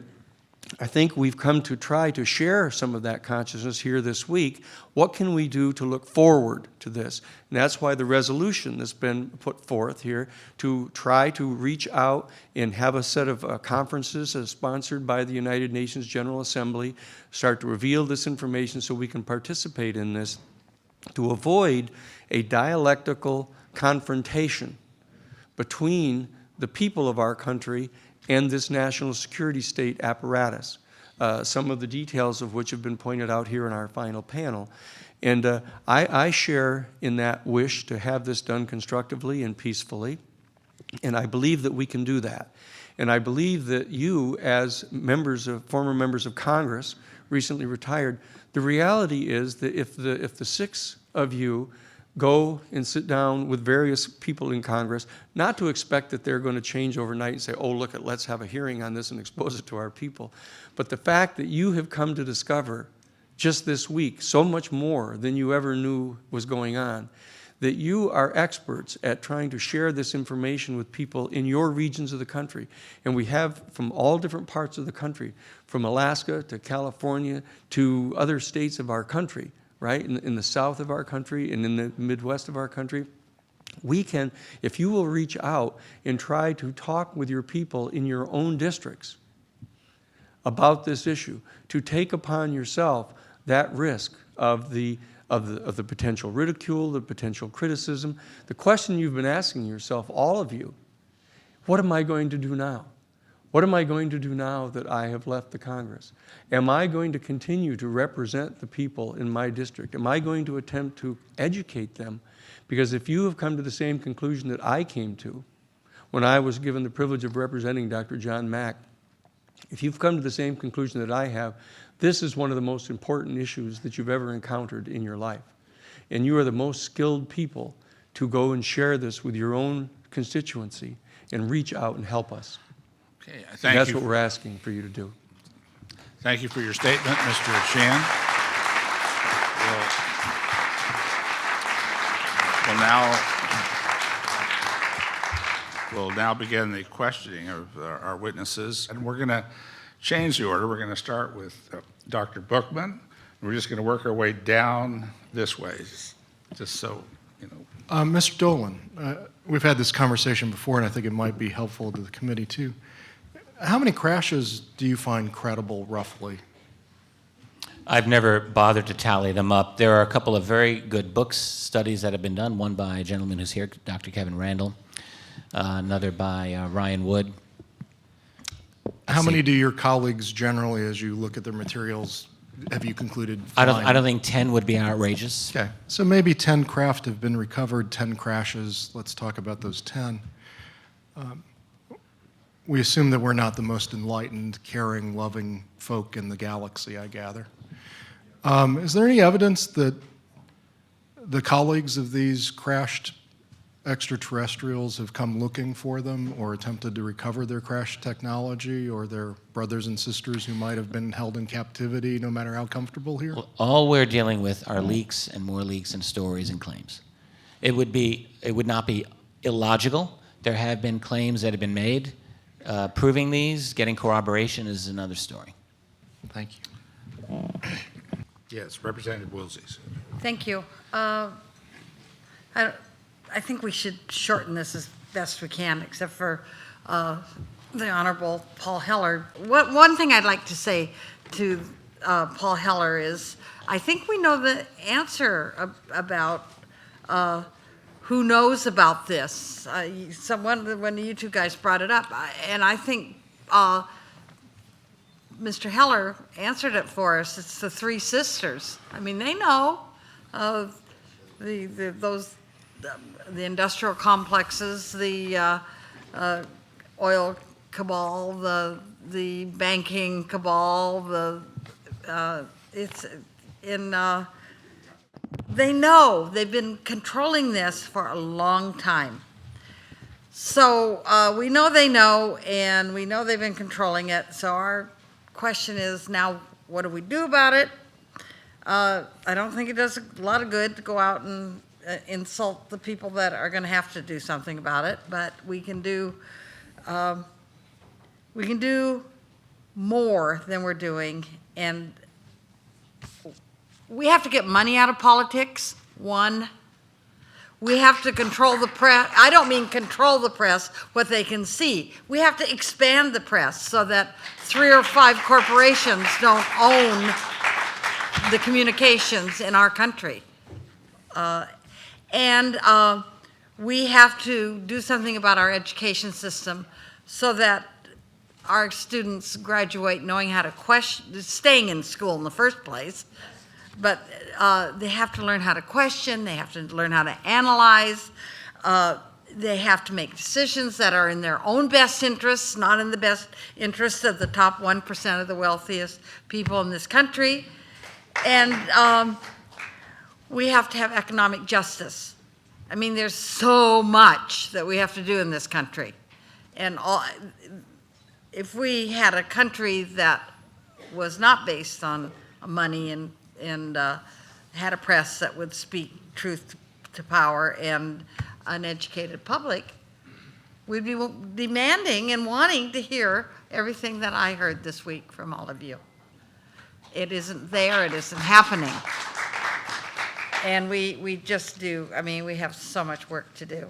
I think we've come to try to share some of that consciousness here this week. What can we do to look forward to this? And that's why the resolution that's been put forth here to try to reach out and have a set of conferences sponsored by the United Nations General Assembly, start to reveal this information so we can participate in this, to avoid a dialectical confrontation between the people of our country and this national security state apparatus, some of the details of which have been pointed out here in our final panel. And I share in that wish to have this done constructively and peacefully, and I believe that we can do that. And I believe that you, as former members of Congress, recently retired, the reality is that if the six of you go and sit down with various people in Congress, not to expect that they're going to change overnight and say, oh, look, let's have a hearing on this and expose it to our people. But the fact that you have come to discover just this week so much more than you ever knew was going on, that you are experts at trying to share this information with people in your regions of the country. And we have from all different parts of the country, from Alaska to California to other states of our country, right, in the south of our country and in the Midwest of our country. We can, if you will reach out and try to talk with your people in your own districts about this issue, to take upon yourself that risk of the potential ridicule, the potential criticism. The question you've been asking yourself, all of you, what am I going to do now? What am I going to do now that I have left the Congress? Am I going to continue to represent the people in my district? Am I going to attempt to educate them? Because if you have come to the same conclusion that I came to when I was given the privilege of representing Dr. John Mack, if you've come to the same conclusion that I have, this is one of the most important issues that you've ever encountered in your life. And you are the most skilled people to go and share this with your own constituency and reach out and help us. Okay, And that's what we're asking for you to do. Thank you for your statement, Mr. Sheehan. We'll now begin the questioning of our witnesses, and we're going to change the order. We're going to start with Dr. Bookman. We're just going to work our way down this way, just so you know. Mr. Dolan, we've had this conversation before, and I think it might be helpful to the committee too. How many crashes do you find credible, roughly? I've never bothered to tally them up. There are a couple of very good books, studies that have been done, one by a gentleman who's here, Dr. Kevin Randall, another by Ryan Wood. How many do your colleagues generally, as you look at their materials, have you concluded? I don't think 10 would be outrageous. Okay, so maybe 10 craft have been recovered, 10 crashes. Let's talk about those 10. We assume that we're not the most enlightened, caring, loving folk in the galaxy, I gather. Is there any evidence that the colleagues of these crashed extraterrestrials have come looking for them or attempted to recover their crashed technology, or their brothers and sisters who might have been held in captivity, no matter how comfortable here? Well, all we're dealing with are leaks and more leaks and stories and claims. It would not be illogical. There have been claims that have been made. Proving these, getting corroboration is another story. Thank you. Yes, Representative Woolsey. Thank you. I think we should shorten this as best we can, except for the Honorable Paul Hellyer. One thing I'd like to say to Paul Hellyer is, I think we know the answer about who knows about this. When you two guys brought it up, and I think Mr. Hellyer answered it for us. It's the three sisters. I mean, they know the industrial complexes, the oil cabal, the banking cabal, they know. They've been controlling this for a long time. So we know they know, and we know they've been controlling it. So our question is now, what do we do about it? I don't think it does a lot of good to go out and insult the people that are going to have to do something about it, but we can do more than we're doing, and we have to get money out of politics. One, we have to control the press. I don't mean control the press, what they can see. We have to expand the press so that 3 or 5 corporations don't own the communications in our country. And we have to do something about our education system so that our students graduate knowing how to question, staying in school in the first place, but they have to learn how to question, they have to learn how to analyze, they have to make decisions that are in their own best interests, not in the best interests of the top 1% of the wealthiest people in this country. And we have to have economic justice. I mean, there's so much that we have to do in this country. And if we had a country that was not based on money and had a press that would speak truth to power and an educated public, we'd be demanding and wanting to hear everything that I heard this week from all of you. It isn't there, it isn't happening. And we just do, I mean, we have so much work to do.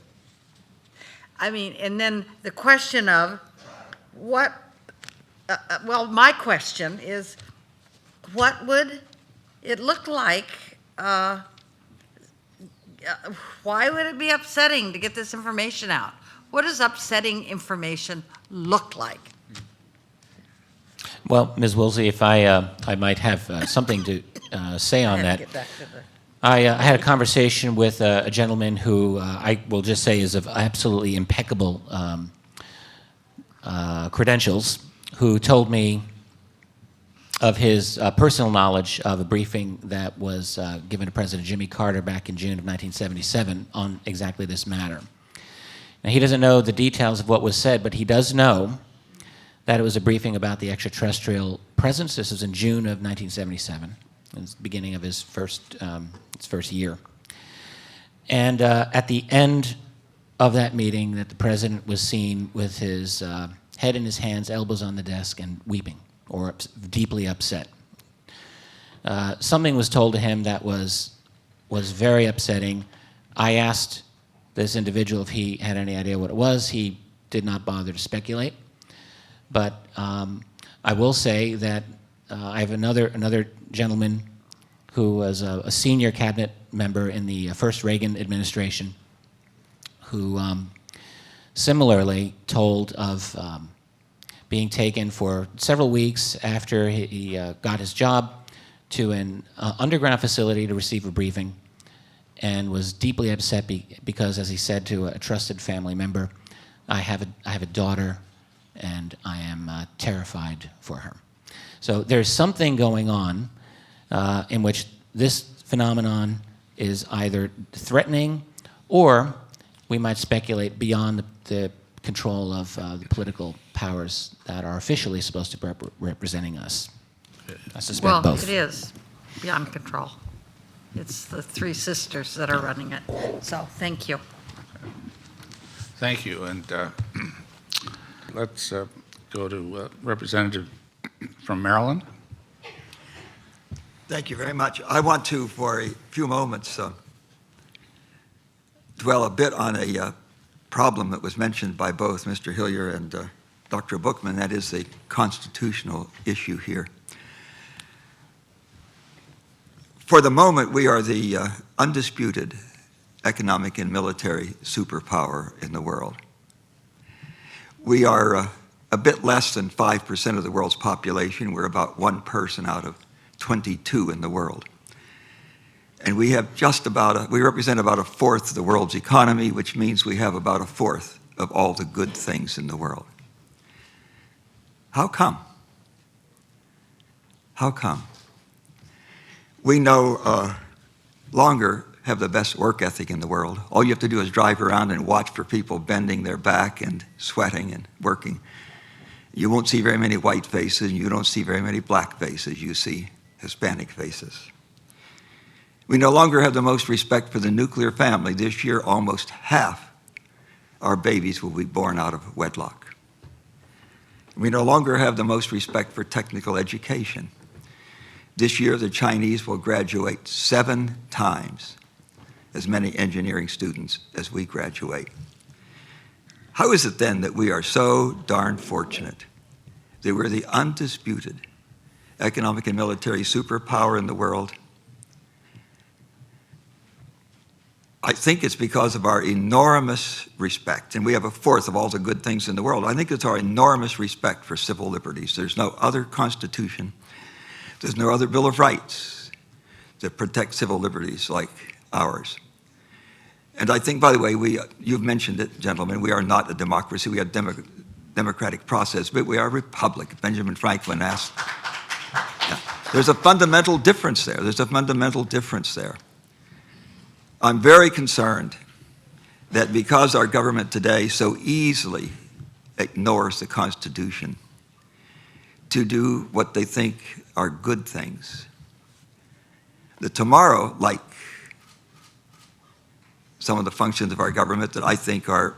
I mean, and then the question of what, well, my question is, what would it looked like, why would it be upsetting to get this information out? What does upsetting information look like? Well, Ms. Woolsey, if I might have something to say on that. Get back to the- I had a conversation with a gentleman who I will just say is of absolutely impeccable credentials, who told me of his personal knowledge of a briefing that was given to President Jimmy Carter back in June of 1977 on exactly this matter. Now, he doesn't know the details of what was said, but he does know that it was a briefing about the extraterrestrial presence. This was in June of 1977. It was the beginning of his first year. And at the end of that meeting, that the president was seen with his head in his hands, elbows on the desk, and weeping, or deeply upset. Something was told to him that was very upsetting. I asked this individual if he had any idea what it was. He did not bother to speculate. But I will say that I have another gentleman who was a senior cabinet member in the first Reagan administration, who similarly told of being taken for several weeks after he got his job to an underground facility to receive a briefing, and was deeply upset because, as he said to a trusted family member, I have a daughter, and I am terrified for her. So there's something going on in which this phenomenon is either threatening, or we might speculate beyond the control of the political powers that are officially supposed to be representing us. I suspect Well, both. it is beyond control. It's the three sisters that are running it. So, thank you. Thank you, and let's go to Representative from Maryland. Thank you very much. I want to, for a few moments, dwell a bit on a problem that was mentioned by both Mr. Hellyer and Dr. Bookman. That is the constitutional issue here. For the moment, we are the undisputed economic and military superpower in the world. We are a bit less than 5% of the world's population. We're about one person out of 22 in the world. And we have we represent about a fourth of the world's economy, which means we have about a fourth of all the good things in the world. How come? How come? We no longer have the best work ethic in the world. All you have to do is drive around and watch for people bending their back and sweating and working. You won't see very many white faces, and you don't see very many black faces. You see Hispanic faces. We no longer have the most respect for the nuclear family. This year, almost half our babies will be born out of wedlock. We no longer have the most respect for technical education. This year, the Chinese will graduate 7 times as many engineering students as we graduate. How is it then that we are so darn fortunate that we're the undisputed economic and military superpower in the world? I think it's because of our enormous respect, and we have a fourth of all the good things in the world. I think it's our enormous respect for civil liberties. There's no other constitution, there's no other Bill of Rights that protects civil liberties like ours. And I think, by the way, you've mentioned it, gentlemen, we are not a democracy. We have democratic process, but we are a republic. Benjamin Franklin asked. Yeah. There's a fundamental difference there. There's a fundamental difference there. I'm very concerned that because our government today so easily ignores the Constitution to do what they think are good things, that tomorrow, like some of the functions of our government that I think are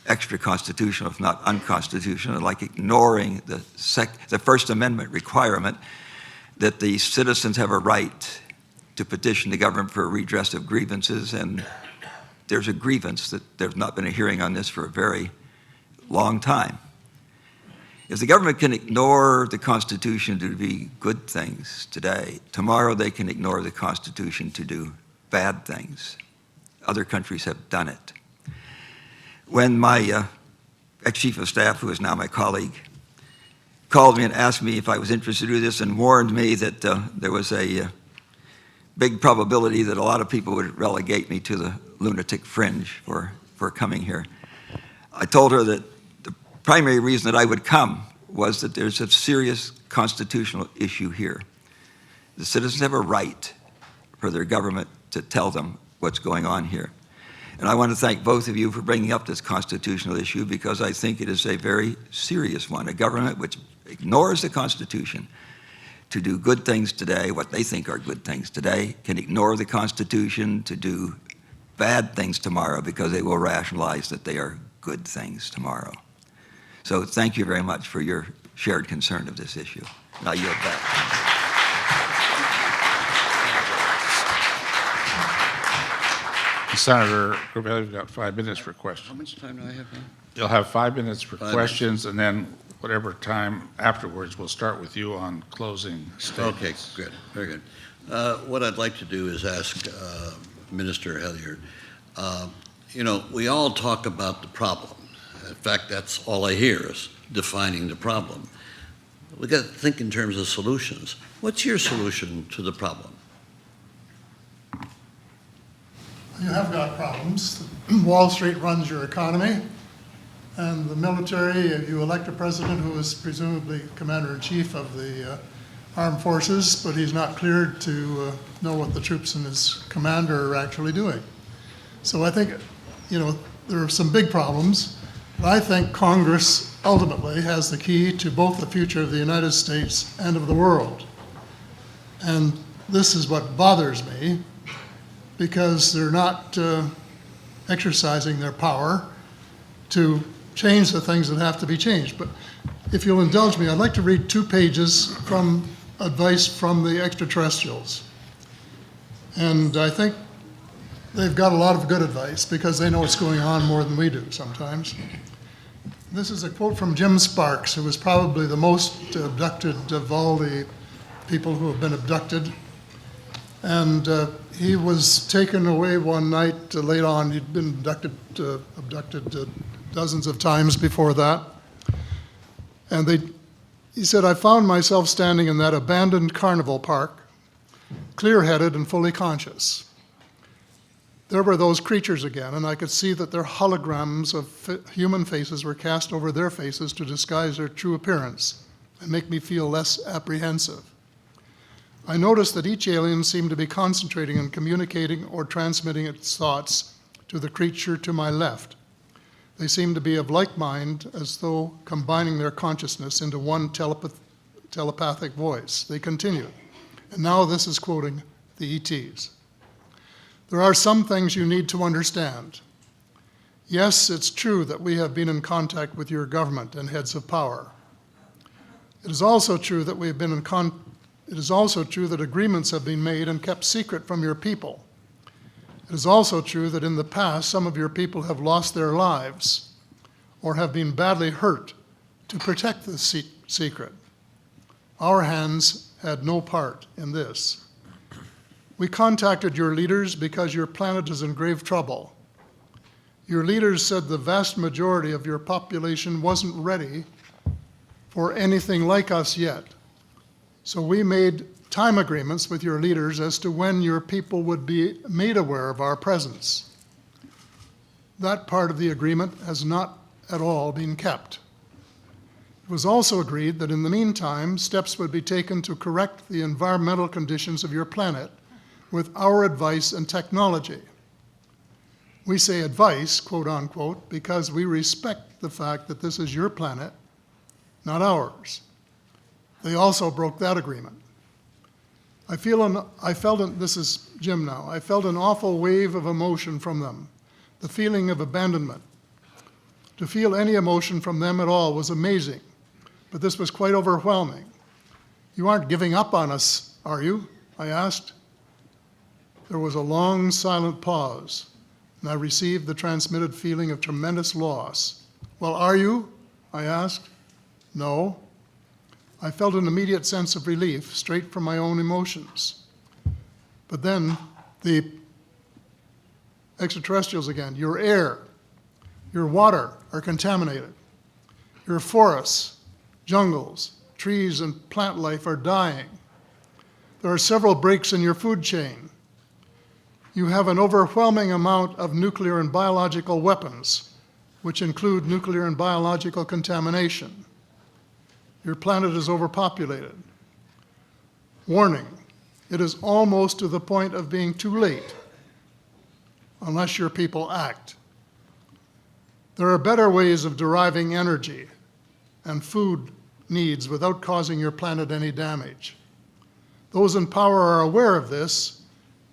extra-constitutional, if not unconstitutional, like ignoring the First Amendment requirement that the citizens have a right to petition the government for a redress of grievances, and there's a grievance that there's not been a hearing on this for a very long time. If the government can ignore the Constitution to do good things today, tomorrow they can ignore the Constitution to do bad things. Other countries have done it. When my ex-chief of staff, who is now my colleague, called me and asked me if I was interested to do this and warned me that there was a big probability that a lot of people would relegate me to the lunatic fringe for coming here, I told her that the primary reason that I would come was that there's a serious constitutional issue here. The citizens have a right for their government to tell them what's going on here. And I want to thank both of you for bringing up this constitutional issue, because I think it is a very serious one. A government which ignores the Constitution to do good things today, what they think are good things today, can ignore the Constitution to do bad things tomorrow, because they will rationalize that they are good things tomorrow. So thank you very much for your shared concern of this issue. Now yield back. Senator Corbelli, you've got 5 minutes for questions. How much time do I have now? You'll have 5 minutes for 5 questions, and then whatever time afterwards, we'll start with you on closing statements. Okay, good, very good. What I'd like to do is ask Minister Hellyer, you know, we all talk about the problem. In fact, that's all I hear is defining the problem. We got to think in terms of solutions. What's your solution to the problem? You have got problems. Wall Street runs your economy, and the military, you elect a president who is presumably commander-in-chief of the armed forces, but he's not cleared to know what the troops and his commander are actually doing. So I think, you know, there are some big problems, but I think Congress ultimately has the key to both the future of the United States and of the world. And this is what bothers me, because they're not exercising their power to change the things that have to be changed. But if you'll indulge me, I'd like to read 2 pages from advice from the extraterrestrials. And I think they've got a lot of good advice, because they know what's going on more than we do sometimes. This is a quote from Jim Sparks, who was probably the most abducted of all the people who have been abducted. And he was taken away one night late on. He'd been abducted dozens of times before that. And he said, I found myself standing in that abandoned carnival park, clear-headed and fully conscious. There were those creatures again, and I could see that their holograms of human faces were cast over their faces to disguise their true appearance and make me feel less apprehensive. I noticed that each alien seemed to be concentrating and communicating or transmitting its thoughts to the creature to my left. They seemed to be of like mind, as though combining their consciousness into one telepathic voice. They continued, and now this is quoting the ETs. There are some things you need to understand. Yes, it's true that we have been in contact with your government and heads of power. It is also true that we have been It is also true that agreements have been made and kept secret from your people. It is also true that in the past, some of your people have lost their lives or have been badly hurt to protect the secret. Our hands had no part in this. We contacted your leaders because your planet is in grave trouble. Your leaders said the vast majority of your population wasn't ready for anything like us yet. So we made time agreements with your leaders as to when your people would be made aware of our presence. That part of the agreement has not at all been kept. It was also agreed that in the meantime, steps would be taken to correct the environmental conditions of your planet with our advice and technology. We say advice, quote unquote, because we respect the fact that this is your planet, not ours. They also broke that agreement. This is Jim now, I felt an awful wave of emotion from them, the feeling of abandonment. To feel any emotion from them at all was amazing, but this was quite overwhelming. You aren't giving up on us, are you? I asked. There was a long, silent pause, and I received the transmitted feeling of tremendous loss. Well, are you? I asked. No. I felt an immediate sense of relief straight from my own emotions. But then the extraterrestrials again, your air, your water are contaminated. Your forests, jungles, trees, and plant life are dying. There are several breaks in your food chain. You have an overwhelming amount of nuclear and biological weapons, which include nuclear and biological contamination. Your planet is overpopulated. Warning, it is almost to the point of being too late, unless your people act. There are better ways of deriving energy and food needs without causing your planet any damage. Those in power are aware of this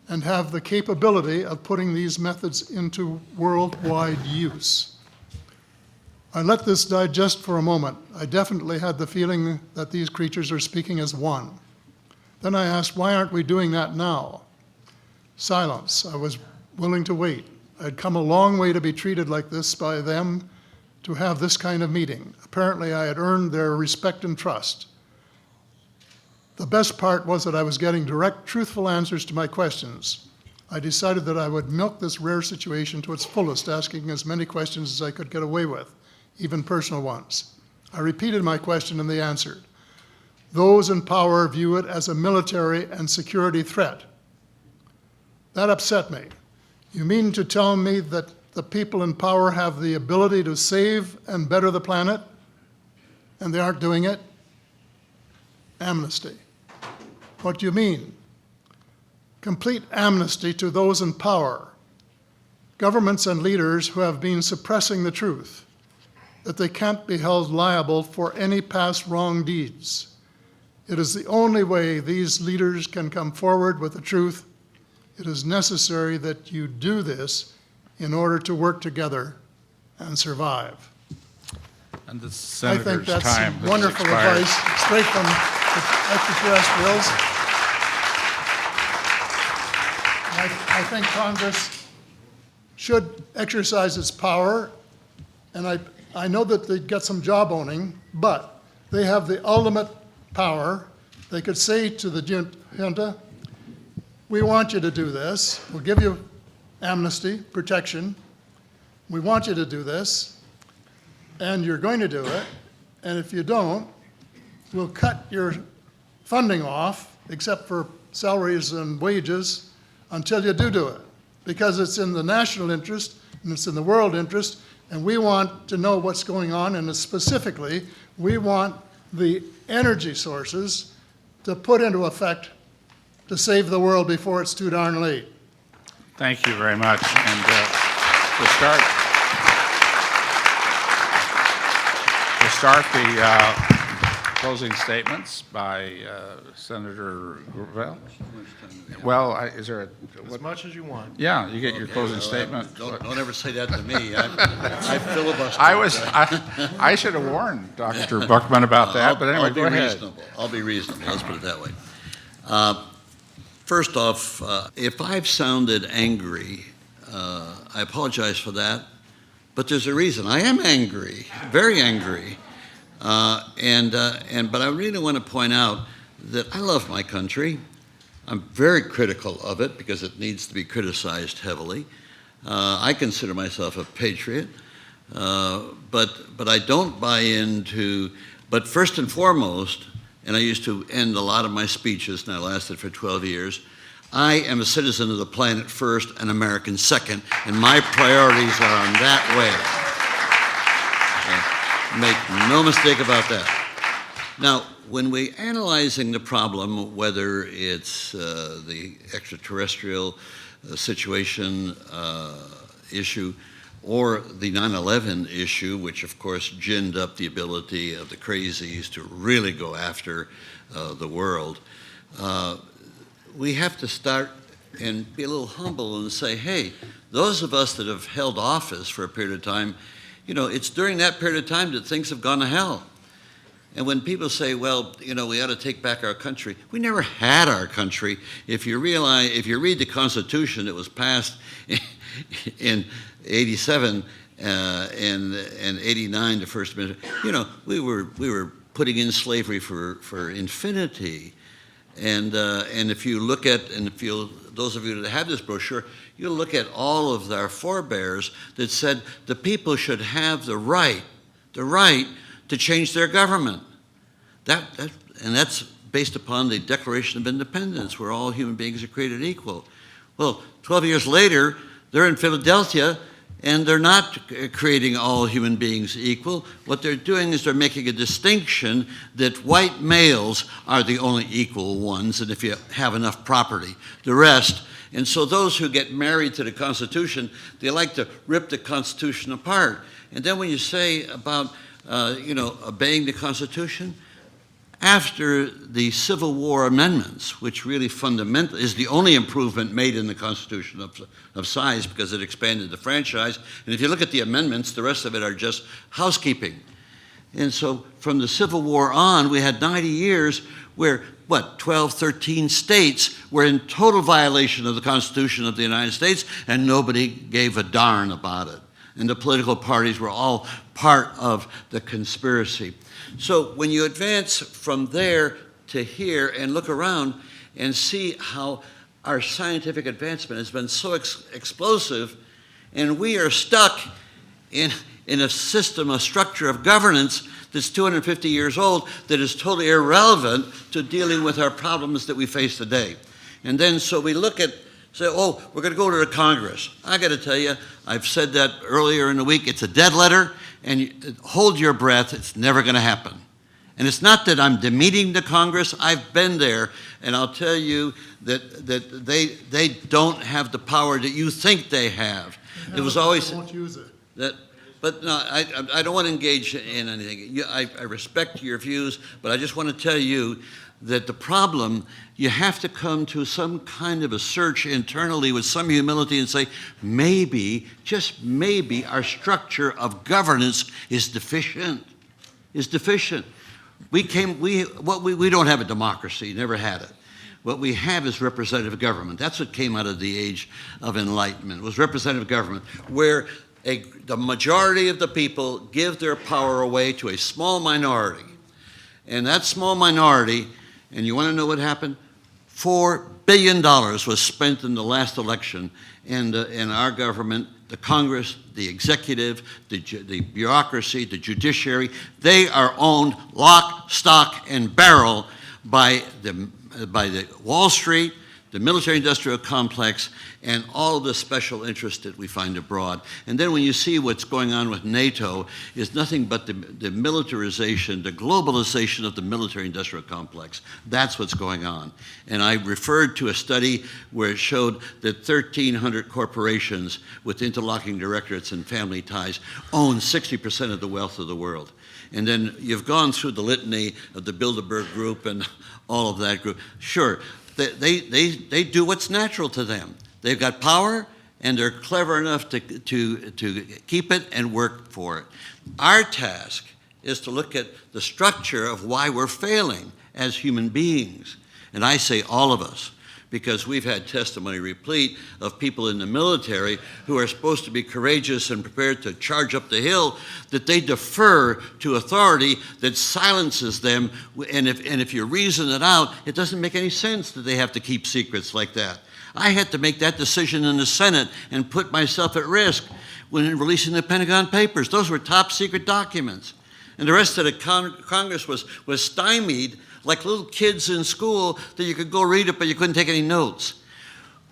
and have the capability of putting these methods into worldwide use. I let this digest for a moment. I definitely had the feeling that these creatures are speaking as one. Then I asked, why aren't we doing that now? Silence. I was willing to wait. I'd come a long way to be treated like this by them, to have this kind of meeting. Apparently, I had earned their respect and trust. The best part was that I was getting direct, truthful answers to my questions. I decided that I would milk this rare situation to its fullest, asking as many questions as I could get away with, even personal ones. I repeated my question and they answered. Those in power view it as a military and security threat. That upset me. You mean to tell me that the people in power have the ability to save and better the planet, and they aren't doing it? Amnesty. What do you mean? Complete amnesty to those in power, governments and leaders who have been suppressing the truth, that they can't be held liable for any past wrong deeds. It is the only way these leaders can come forward with the truth. It is necessary that you do this in order to work together and survive. And the I senator's think that's time has wonderful expired. advice, straight from the extraterrestrials. I think Congress should exercise its power, and I know that they'd get some job owning, but they have the ultimate power. They could say to the junta, we want you to do this. We'll give you amnesty, protection. We want you to do this, and you're going to do it. And if you don't, we'll cut your funding off, except for salaries and wages, until you do it. Because it's in the national interest, and it's in the world interest, and we want to know what's going on, and specifically, we want the energy sources to put into effect to save the world before it's too darn late. Thank you very much. And to start the closing statements by Senator Gravel. Well, is there As much as you want. yeah, you get your closing statement. Don't ever say that to me. I filibuster. I should have warned Dr. Buckman about that, but anyway, go ahead. I'll be reasonable. Let's put it that way. First off, if I've sounded angry, I apologize for that. But there's a reason. I am angry, very angry. But I really want to point out that I love my country. I'm very critical of it because it needs to be criticized heavily. I consider myself a patriot, but I don't buy into. But first and foremost, and I used to end a lot of my speeches, and I lasted for 12 years. I am a citizen of the planet first and American second, and my priorities are on that way. Make no mistake about that. Now, when we're analyzing the problem, whether it's the extraterrestrial situation issue or the 9/11 issue, which of course ginned up the ability of the crazies to really go after the world, we have to start and be a little humble and say, hey, those of us that have held office for a period of time, you know, it's during that period of time that things have gone to hell. And when people say, well, you know, we ought to take back our country, we never had our country. If you read the Constitution that was passed in 87, and 89, the First Amendment. You know, we were putting in slavery for infinity. And if you look at, and if you, those of you that have this brochure, you'll look at all of our forebears that said the people should have the right to change their government. And that's based upon the Declaration of Independence, where all human beings are created equal. Well, 12 years later, they're in Philadelphia, and they're not creating all human beings equal. What they're doing is they're making a distinction that white males are the only equal ones, and if you have enough property, the rest. And so those who get married to the Constitution, they like to rip the Constitution apart. And then when you say about, obeying the Constitution, after the Civil War amendments, which really fundamentally is the only improvement made in the Constitution of size because it expanded the franchise. And if you look at the amendments, the rest of it are just housekeeping. And so from the Civil War on, we had 90 years where, 12, 13 states were in total violation of the Constitution of the United States, and nobody gave a darn about it. And the political parties were all part of the conspiracy. So when you advance from there to here and look around and see how our scientific advancement has been so explosive, and we are stuck in a system, a structure of governance that's 250 years old that is totally irrelevant to dealing with our problems that we face today. And then so we look at, say, oh, we're going to go to the Congress. I got to tell you, I've said that earlier in the week, it's a dead letter, and hold your breath, it's never going to happen. And it's not that I'm demeaning the Congress, I've been there, and I'll tell you that they don't have the power that you think they have. It was always... They won't use it. But no, I don't want to engage in anything. I respect your views, but I just want to tell you that the problem, you have to come to some kind of a search internally with some humility and say, maybe, just maybe, our structure of governance is deficient. We don't have a democracy, never had it. What we have is representative government. That's what came out of the age of enlightenment, was representative government, where the majority of the people give their power away to a small minority. And that small minority, and you want to know what happened? $4 billion was spent in the last election, and our government, the Congress, the executive, the bureaucracy, the judiciary, they are owned lock, stock, and barrel by the Wall Street, the military-industrial complex, and all of the special interests that we find abroad. And then when you see what's going on with NATO, is nothing but the militarization, the globalization of the military-industrial complex. That's what's going on. And I referred to a study where it showed that 1,300 corporations with interlocking directorates and family ties own 60% of the wealth of the world. And then you've gone through the litany of the Bilderberg Group and all of that group. Sure, they do what's natural to them. They've got power, and they're clever enough to keep it and work for it. Our task is to look at the structure of why we're failing as human beings. And I say all of us, because we've had testimony replete of people in the military who are supposed to be courageous and prepared to charge up the hill, that they defer to authority that silences them. And if you reason it out, it doesn't make any sense that they have to keep secrets like that. I had to make that decision in the Senate and put myself at risk when releasing the Pentagon Papers. Those were top secret documents. And the rest of the Congress was stymied like little kids in school that you could go read it, but you couldn't take any notes.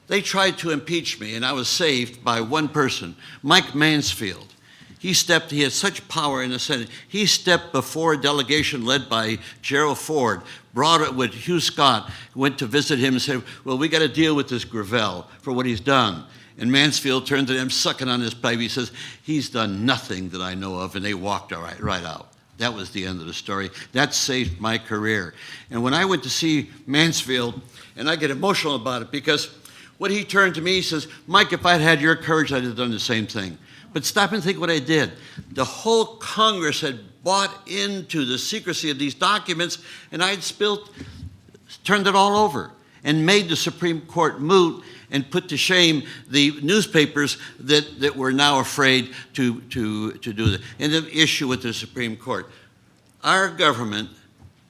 They tried to impeach me, and I was saved by one person, Mike Mansfield. He had such power in the Senate. He stepped before a delegation led by Gerald Ford, brought it with Hugh Scott, went to visit him and said, well, we got to deal with this Gravel for what he's done. And Mansfield turned to them, sucking on his pipe. He says, he's done nothing that I know of, and they walked right out. That was the end of the story. That saved my career. And when I went to see Mansfield, and I get emotional about it, because when he turned to me, he says, Mike, if I'd had your courage, I'd have done the same thing. But stop and think what I did. The whole Congress had bought into the secrecy of these documents, and I had turned it all over and made the Supreme Court moot and put to shame the newspapers that were now afraid to do that. And the issue with the Supreme Court. Our government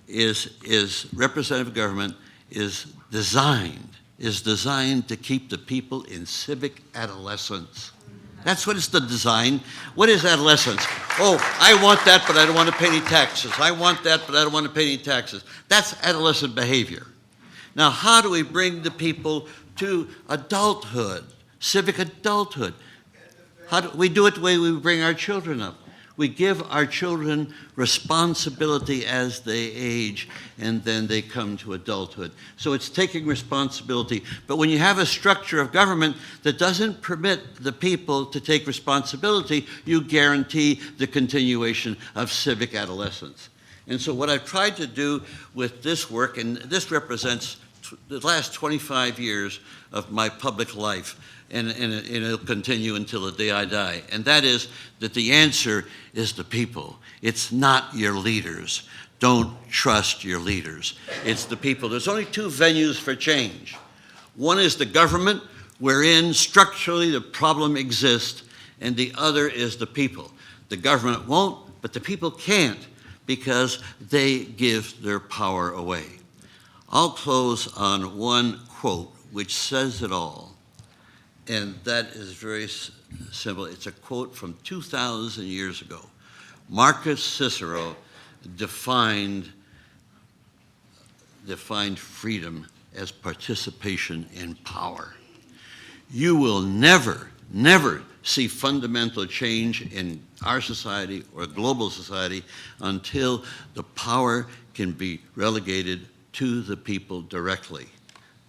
representative government is designed to keep the people in civic adolescence. That's what it's the design. What is adolescence? Oh, I want that, but I don't want to pay any taxes. I want that, but I don't want to pay any taxes. That's adolescent behavior. Now, how do we bring the people to adulthood, civic adulthood? How do we do it the way we bring our children up? We give our children responsibility as they age, and then they come to adulthood. So it's taking responsibility. But when you have a structure of government that doesn't permit the people to take responsibility, you guarantee the continuation of civic adolescence. And so what I've tried to do with this work, and this represents the last 25 years of my public life, and it'll continue until the day I die. And that is that the answer is the people. It's not your leaders. Don't trust your leaders. It's the people. There's only two venues for change. One is the government, wherein structurally the problem exists, and the other is the people. The government won't, but the people can't, because they give their power away. I'll close on one quote which says it all. And that is very simple. It's a quote from 2,000 years ago. Marcus Cicero defined freedom as participation in power. You will never see fundamental change in our society or global society until the power can be relegated to the people directly.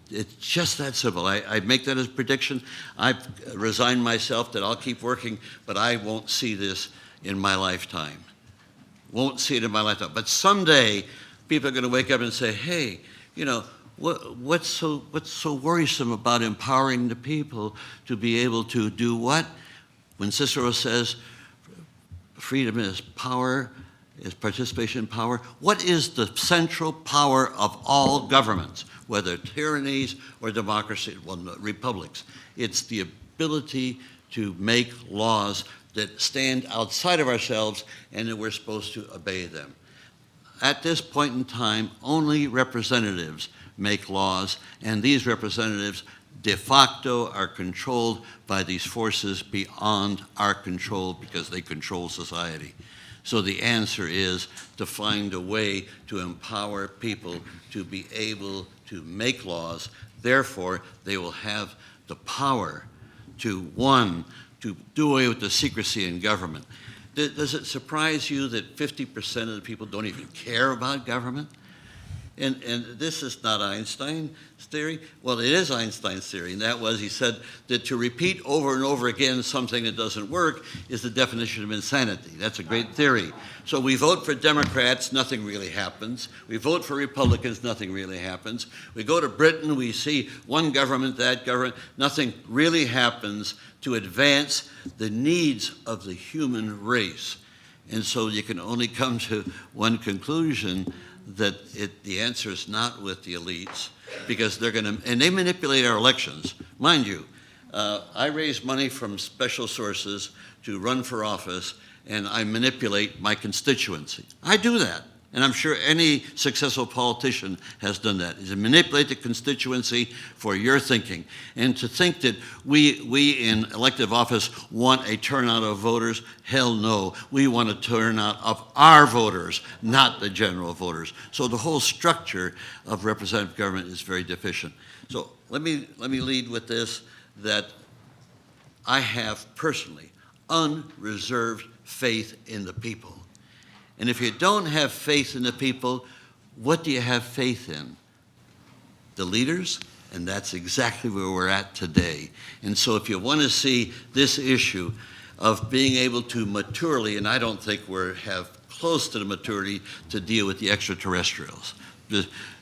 It's just that simple. I make that as a prediction. I've resigned myself that I'll keep working, but I won't see this in my lifetime. Won't see it in my lifetime. But someday, people are going to wake up and say, hey, you know, what's so worrisome about empowering the people to be able to do what? When Cicero says freedom is power, is participation in power, what is the central power of all governments? Whether tyrannies or democracy, well, republics. It's the ability to make laws that stand outside of ourselves and that we're supposed to obey them. At this point in time, only representatives make laws, and these representatives de facto are controlled by these forces beyond our control because they control society. So the answer is to find a way to empower people to be able to make laws. Therefore, they will have the power to, one, to do away with the secrecy in government. Does it surprise you that 50% of the people don't even care about government? And this is not Einstein's theory. Well, it is Einstein's theory, and that was, he said that to repeat over and over again something that doesn't work is the definition of insanity. That's a great theory. So we vote for Democrats, nothing really happens. We vote for Republicans, nothing really happens. We go to Britain, we see one government, that government, nothing really happens to advance the needs of the human race. And so you can only come to one conclusion, that the answer is not with the elites, because they're going to, and they manipulate our elections. Mind you, I raise money from special sources to run for office, and I manipulate my constituency. I do that, and I'm sure any successful politician has done that, is to manipulate the constituency for your thinking. And to think that we in elective office want a turnout of voters, hell no. We want a turnout of our voters, not the general voters. So the whole structure of representative government is very deficient. So let me lead with this, that I have personally unreserved faith in the people. And if you don't have faith in the people, what do you have faith in? The leaders? And that's exactly where we're at today. And so if you want to see this issue of being able to maturely, and I don't think we have close to the maturity to deal with the extraterrestrials.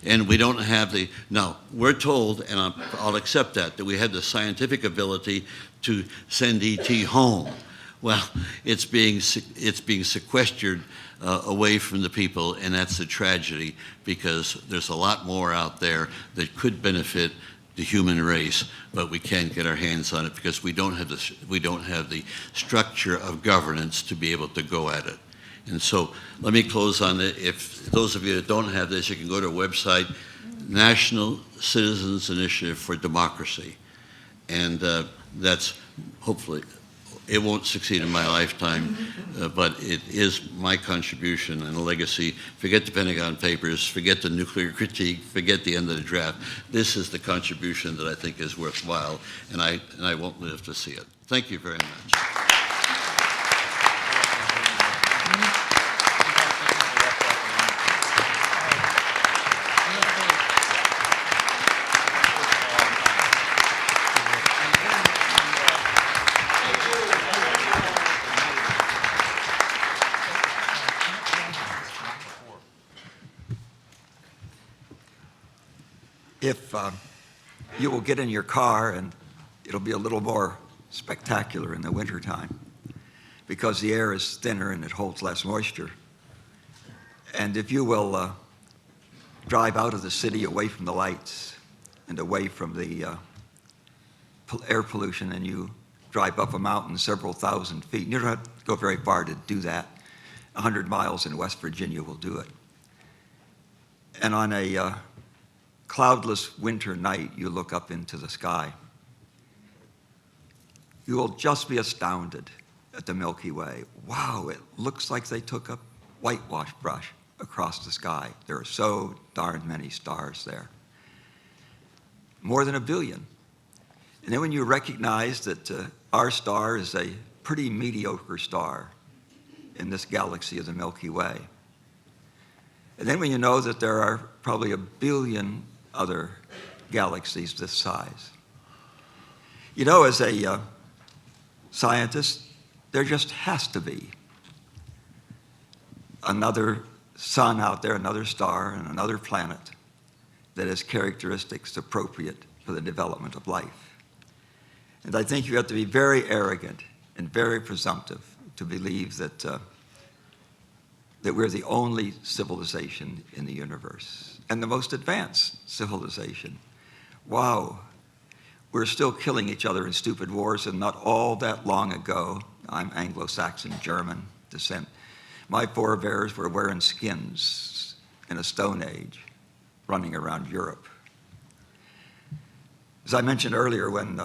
And we don't have the, now, we're told, and I'll accept that we have the scientific ability to send ET home. Well, it's being sequestered away from the people, and that's a tragedy, because there's a lot more out there that could benefit the human race, but we can't get our hands on it because we don't have the structure of governance to be able to go at it. And so let me close on it. If those of you that don't have this, you can go to our website, National Citizens Initiative for Democracy. And that's hopefully, it won't succeed in my lifetime, but it is my contribution and a legacy. Forget the Pentagon Papers, forget the nuclear critique, forget the end of the draft. This is the contribution that I think is worthwhile, and I won't live to see it. Thank you very much. If you will get in your car, and it'll be a little more spectacular in the wintertime because the air is thinner and it holds less moisture. And if you will drive out of the city away from the lights and away from the air pollution, and you drive up a mountain several thousand feet, and you don't have to go very far to do that. 100 miles in West Virginia will do it. And on a cloudless winter night, you look up into the sky. You will just be astounded at the Milky Way. Wow, it looks like they took a whitewash brush across the sky. There are so darn many stars there. More than 1 billion. And then when you recognize that our star is a pretty mediocre star in this galaxy of the Milky Way, and then when you know that there are probably 1 billion other galaxies this size. You know, as a scientist, there just has to be another sun out there, another star, and another planet that has characteristics appropriate for the development of life. And I think you have to be very arrogant and very presumptive to believe that that we're the only civilization in the universe, and the most advanced civilization. Wow, we're still killing each other in stupid wars, and not all that long ago, I'm Anglo-Saxon German descent, my forebears were wearing skins in a Stone Age, running around Europe. As I mentioned earlier, when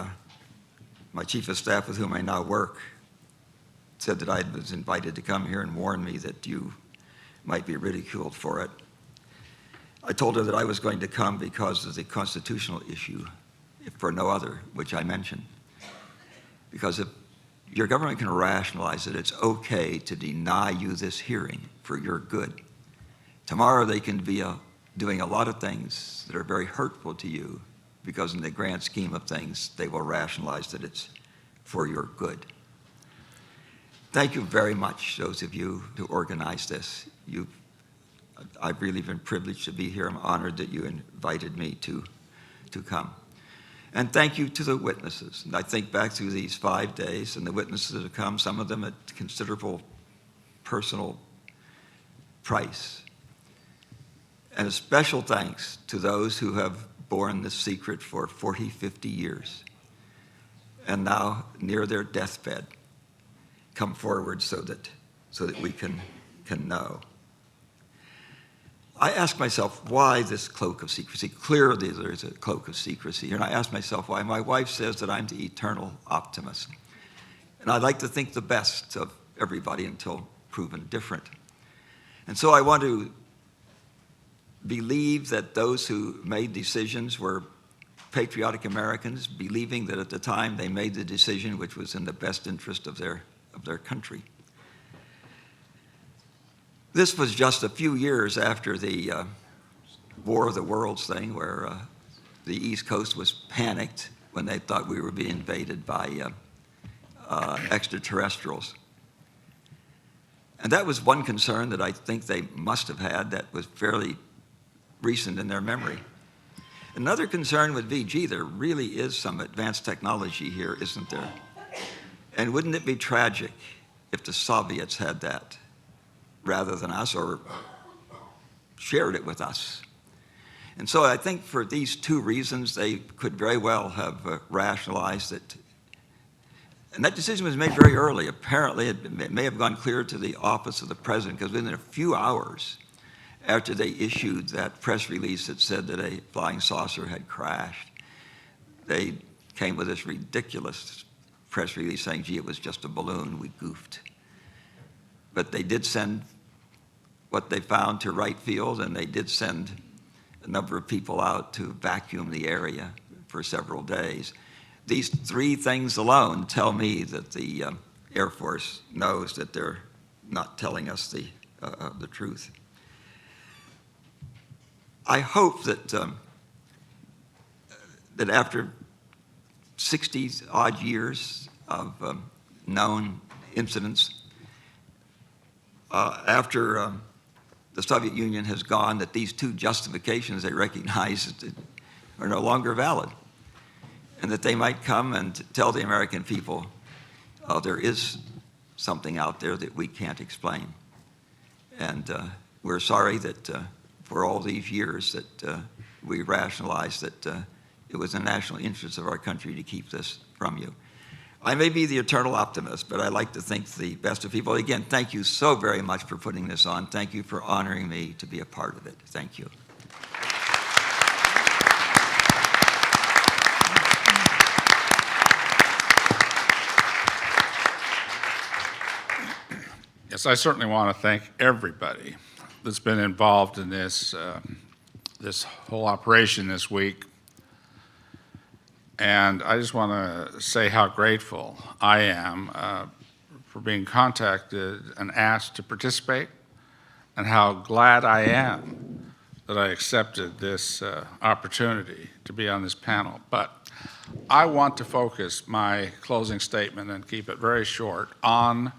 my chief of staff with whom I now work said that I was invited to come here and warned me that you might be ridiculed for it, I told her that I was going to come because of the constitutional issue, if for no other, which I mentioned. Because if your government can rationalize that it's okay to deny you this hearing for your good, tomorrow they can be doing a lot of things that are very hurtful to you, because in the grand scheme of things, they will rationalize that it's for your good. Thank you very much, those of you who organized this. I've really been privileged to be here. I'm honored that you invited me to come. And thank you to the witnesses. And I think back through these 5 days, and the witnesses that have come, some of them at considerable personal price. And a special thanks to those who have borne this secret for 40, 50 years, and now near their deathbed, come forward so that we can know. I ask myself, why this cloak of secrecy? Clearly there's a cloak of secrecy here. And I ask myself why. My wife says that I'm the eternal optimist. And I like to think the best of everybody until proven different. And so I want to believe that those who made decisions were patriotic Americans, believing that at the time they made the decision which was in the best interest of their country. This was just a few years after the War of the Worlds thing, where the East Coast was panicked when they thought we were being invaded by extraterrestrials. And that was one concern that I think they must have had that was fairly recent in their memory. Another concern would be, gee, there really is some advanced technology here, isn't there? And wouldn't it be tragic if the Soviets had that rather than us, or shared it with us? And so I think for these two reasons, they could very well have rationalized it. And that decision was made very early. Apparently, it may have gone clear to the office of the president, because within a few hours after they issued that press release that said that a flying saucer had crashed, they came with this ridiculous press release saying, gee, it was just a balloon, we goofed. But they did send what they found to Wright Field, and they did send a number of people out to vacuum the area for several days. These three things alone tell me that the Air Force knows that they're not telling us the truth. I hope that that after 60-odd years of known incidents, after the Soviet Union has gone, that these two justifications they recognize are no longer valid, and that they might come and tell the American people, there is something out there that we can't explain. And we're sorry that for all these years that we rationalized that it was the national interest of our country to keep this from you. I may be the eternal optimist, but I like to think the best of people. Again, thank you so very much for putting this on. Thank you for honoring me to be a part of it. Thank you. Yes, I certainly want to thank everybody that's been involved in this, this whole operation this week. And I just want to say how grateful I am for being contacted and asked to participate, and how glad I am that I accepted this opportunity to be on this panel. But I want to focus my closing statement and keep it very short on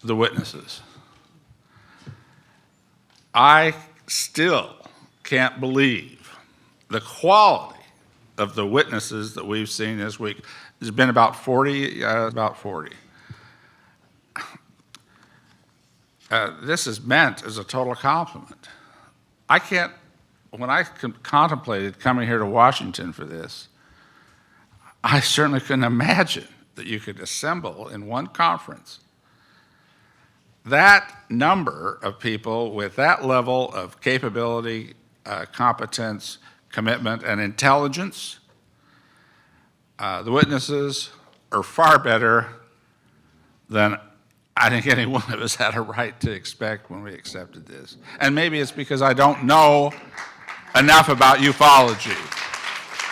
the witnesses. I still can't believe the quality of the witnesses that we've seen this week. There's been about 40, this is meant as a total compliment. I can't, when I contemplated coming here to Washington for this, I certainly couldn't imagine that you could assemble in one conference that number of people with that level of capability, competence, commitment, and intelligence. The witnesses are far better than I think any one of us had a right to expect when we accepted this. And maybe it's because I don't know enough about ufology,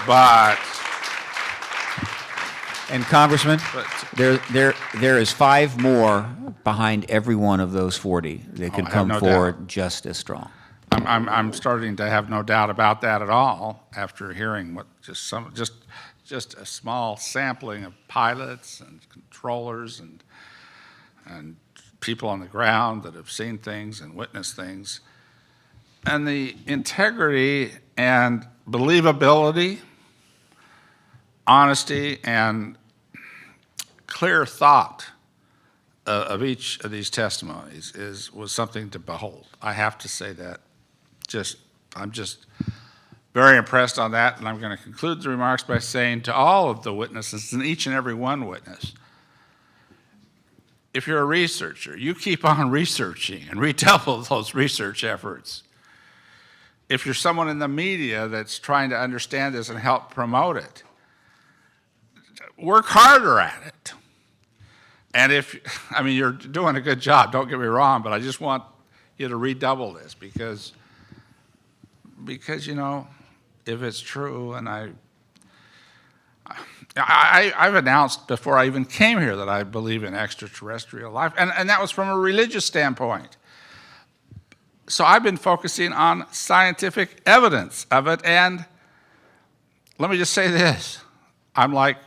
but... And Congressman, there is 5 more behind every one of those 40 that could come forward just as strong. I'm starting to have no doubt about that at all after hearing what just a small sampling of pilots and controllers and people on the ground that have seen things and witnessed things. And the integrity and believability, honesty, and clear thought of each of these testimonies was something to behold. I have to say that. I'm just very impressed on that, and I'm going to conclude the remarks by saying to all of the witnesses, and each and every one witness, if you're a researcher, you keep on researching and redouble those research efforts. If you're someone in the media that's trying to understand this and help promote it, work harder at it. And you're doing a good job, don't get me wrong, but I just want you to redouble this because if it's true, and I've announced before I even came here that I believe in extraterrestrial life, and that was from a religious standpoint. So I've been focusing on scientific evidence of it, and let me just say this. I'm like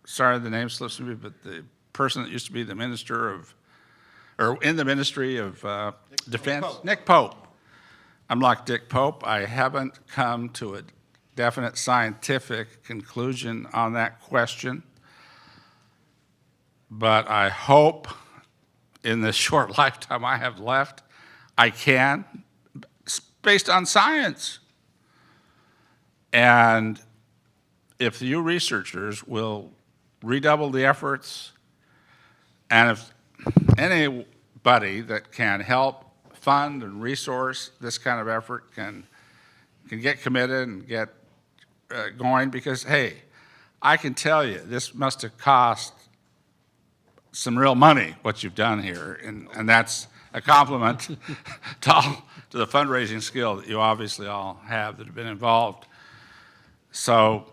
sorry the name slips me, but the person that used to be the minister of, or in the Ministry of Defense, Nick Pope. I'm like Dick Pope. I haven't come to a definite scientific conclusion on that question, but I hope in this short lifetime I have left, I can based on science. And if you researchers will redouble the efforts, and if anybody that can help fund and resource this kind of effort can get committed and get going, because, hey, I can tell you, this must have cost some real money, what you've done here, and that's a compliment to the fundraising skill that you obviously all have that have been involved. So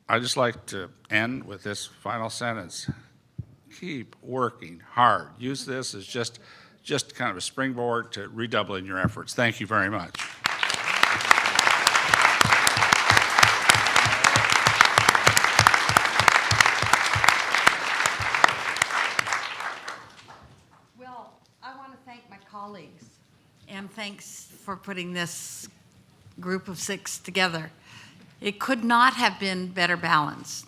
I'd just like to end with this final sentence. Keep working hard. Use this as just kind of a springboard to redoubling your efforts. Thank you very much. Well, I want to thank my colleagues, and thanks for putting this group of 6 together. It could not have been better balanced.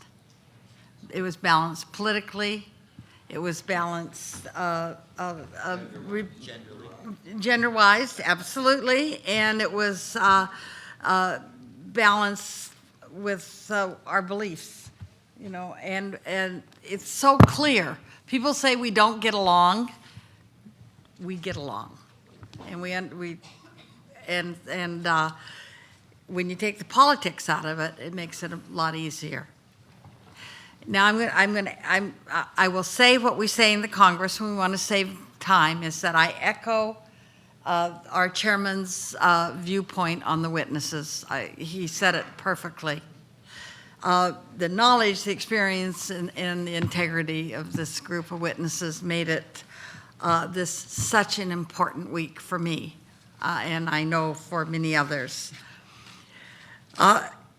It was balanced politically. It was balanced gender-wise, absolutely, and it was balanced with our beliefs, you know, and it's so clear. People say we don't get along. We get along, and when you take the politics out of it, it makes it a lot easier. Now I will say what we say in the Congress when we want to save time, is that I echo our chairman's viewpoint on the witnesses. He said it perfectly. The knowledge, the experience, and the integrity of this group of witnesses made it this such an important week for me, and I know for many others.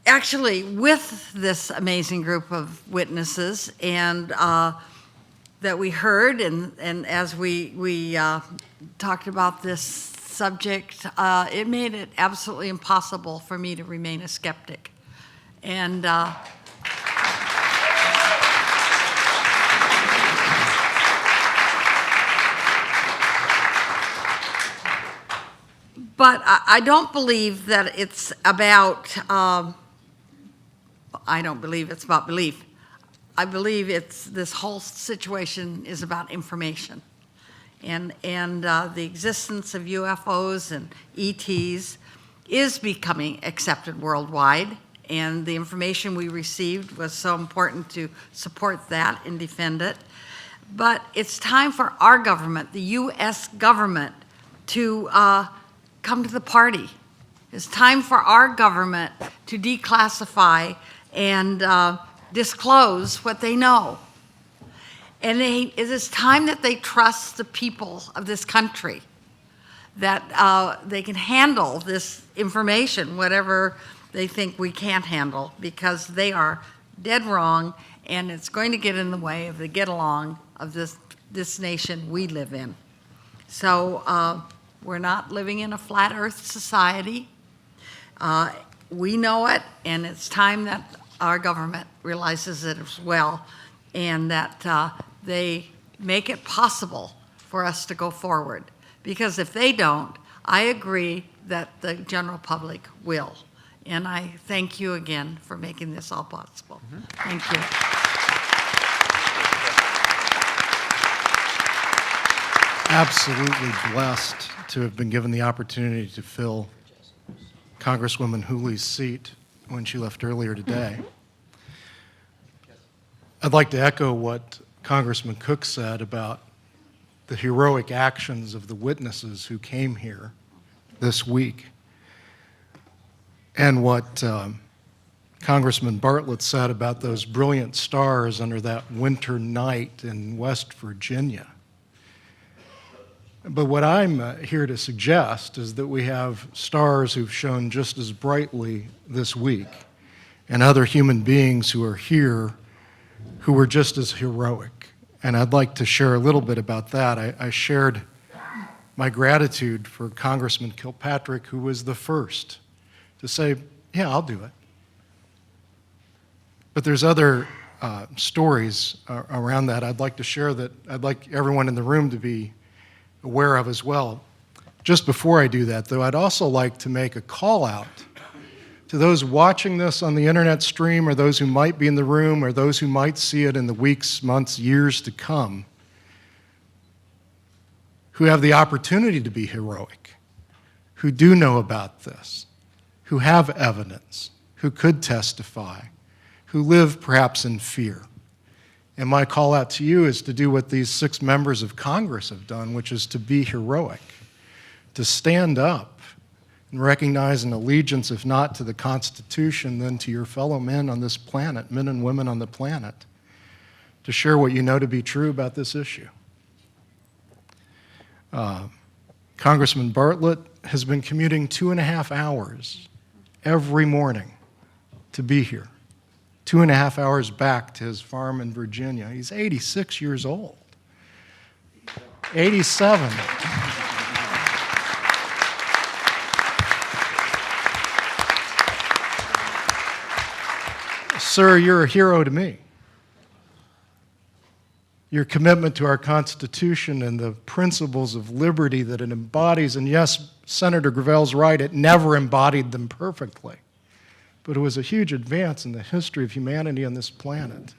Actually, with this amazing group of witnesses, and that we heard, and as we talked about this subject, it made it absolutely impossible for me to remain a skeptic. And but I don't believe that it's about, I don't believe it's about belief. I believe this whole situation is about information. And the existence of UFOs and ETs is becoming accepted worldwide. And the information we received was so important to support that and defend it. But it's time for our government, the U.S. government, to come to the party. It's time for our government to declassify and disclose what they know. And it is time that they trust the people of this country, that they can handle this information, whatever they think we can't handle, because they are dead wrong, and it's going to get in the way of the get along of this nation we live in. So we're not living in a flat earth society. We know it, and it's time that our government realizes it as well, and that they make it possible for us to go forward. Because if they don't, I agree that the general public will. And I thank you again for making this all possible. Thank you. Absolutely blessed to have been given the opportunity to fill Congresswoman Hooley's seat when she left earlier today. I'd like to echo what Congressman Cook said about the heroic actions of the witnesses who came here this week, and what Congressman Bartlett said about those brilliant stars under that winter night in West Virginia. But what I'm here to suggest is that we have stars who've shone just as brightly this week, and other human beings who are here who were just as heroic. And I'd like to share a little bit about that. I shared my gratitude for Congressman Kilpatrick, who was the first to say, yeah, I'll do it. But there's other stories around that I'd like to share that I'd like everyone in the room to be aware of as well. Just before I do that, though, I'd also like to make a call out to those watching this on the internet stream, or those who might be in the room, or those who might see it in the weeks, months, years to come, who have the opportunity to be heroic, who do know about this, who have evidence, who could testify, who live perhaps in fear. And my call out to you is to do what these 6 members of Congress have done, which is to be heroic, to stand up and recognize an allegiance, if not to the Constitution, then to your fellow men on this planet, men and women on the planet, to share what you know to be true about this issue. Congressman Bartlett has been commuting 2.5 hours every morning to be here. 2.5 hours back to his farm in Virginia. He's 86 years old. 87. Sir, you're a hero to me. Your commitment to our Constitution and the principles of liberty that it embodies, and yes, Senator Gravel's right, it never embodied them perfectly, but it was a huge advance in the history of humanity on this planet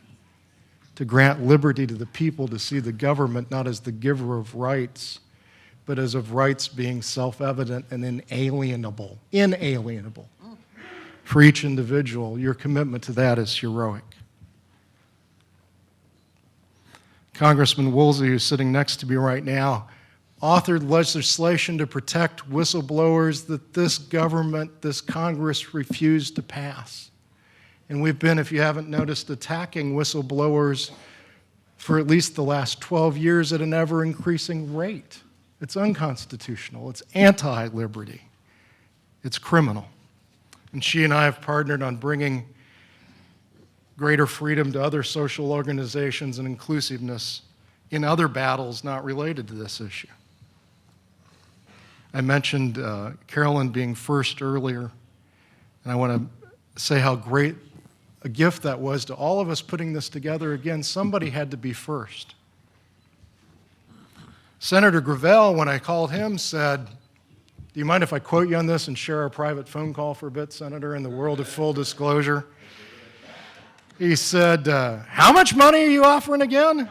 to grant liberty to the people to see the government not as the giver of rights, but as of rights being self-evident and inalienable. For each individual, your commitment to that is heroic. Congressman Woolsey, who's sitting next to me right now, authored legislation to protect whistleblowers that this government, this Congress refused to pass. And we've been, if you haven't noticed, attacking whistleblowers for at least the last 12 years at an ever-increasing rate. It's unconstitutional. It's anti-liberty. It's criminal. And she and I have partnered on bringing greater freedom to other social organizations and inclusiveness in other battles not related to this issue. I mentioned Carolyn being first earlier, and I want to say how great a gift that was to all of us putting this together. Again, somebody had to be first. Senator Gravel, when I called him, said, "Do you mind if I quote you on this and share our private phone call for a bit, Senator, in the world of full disclosure?" He said, "How much money are you offering again?"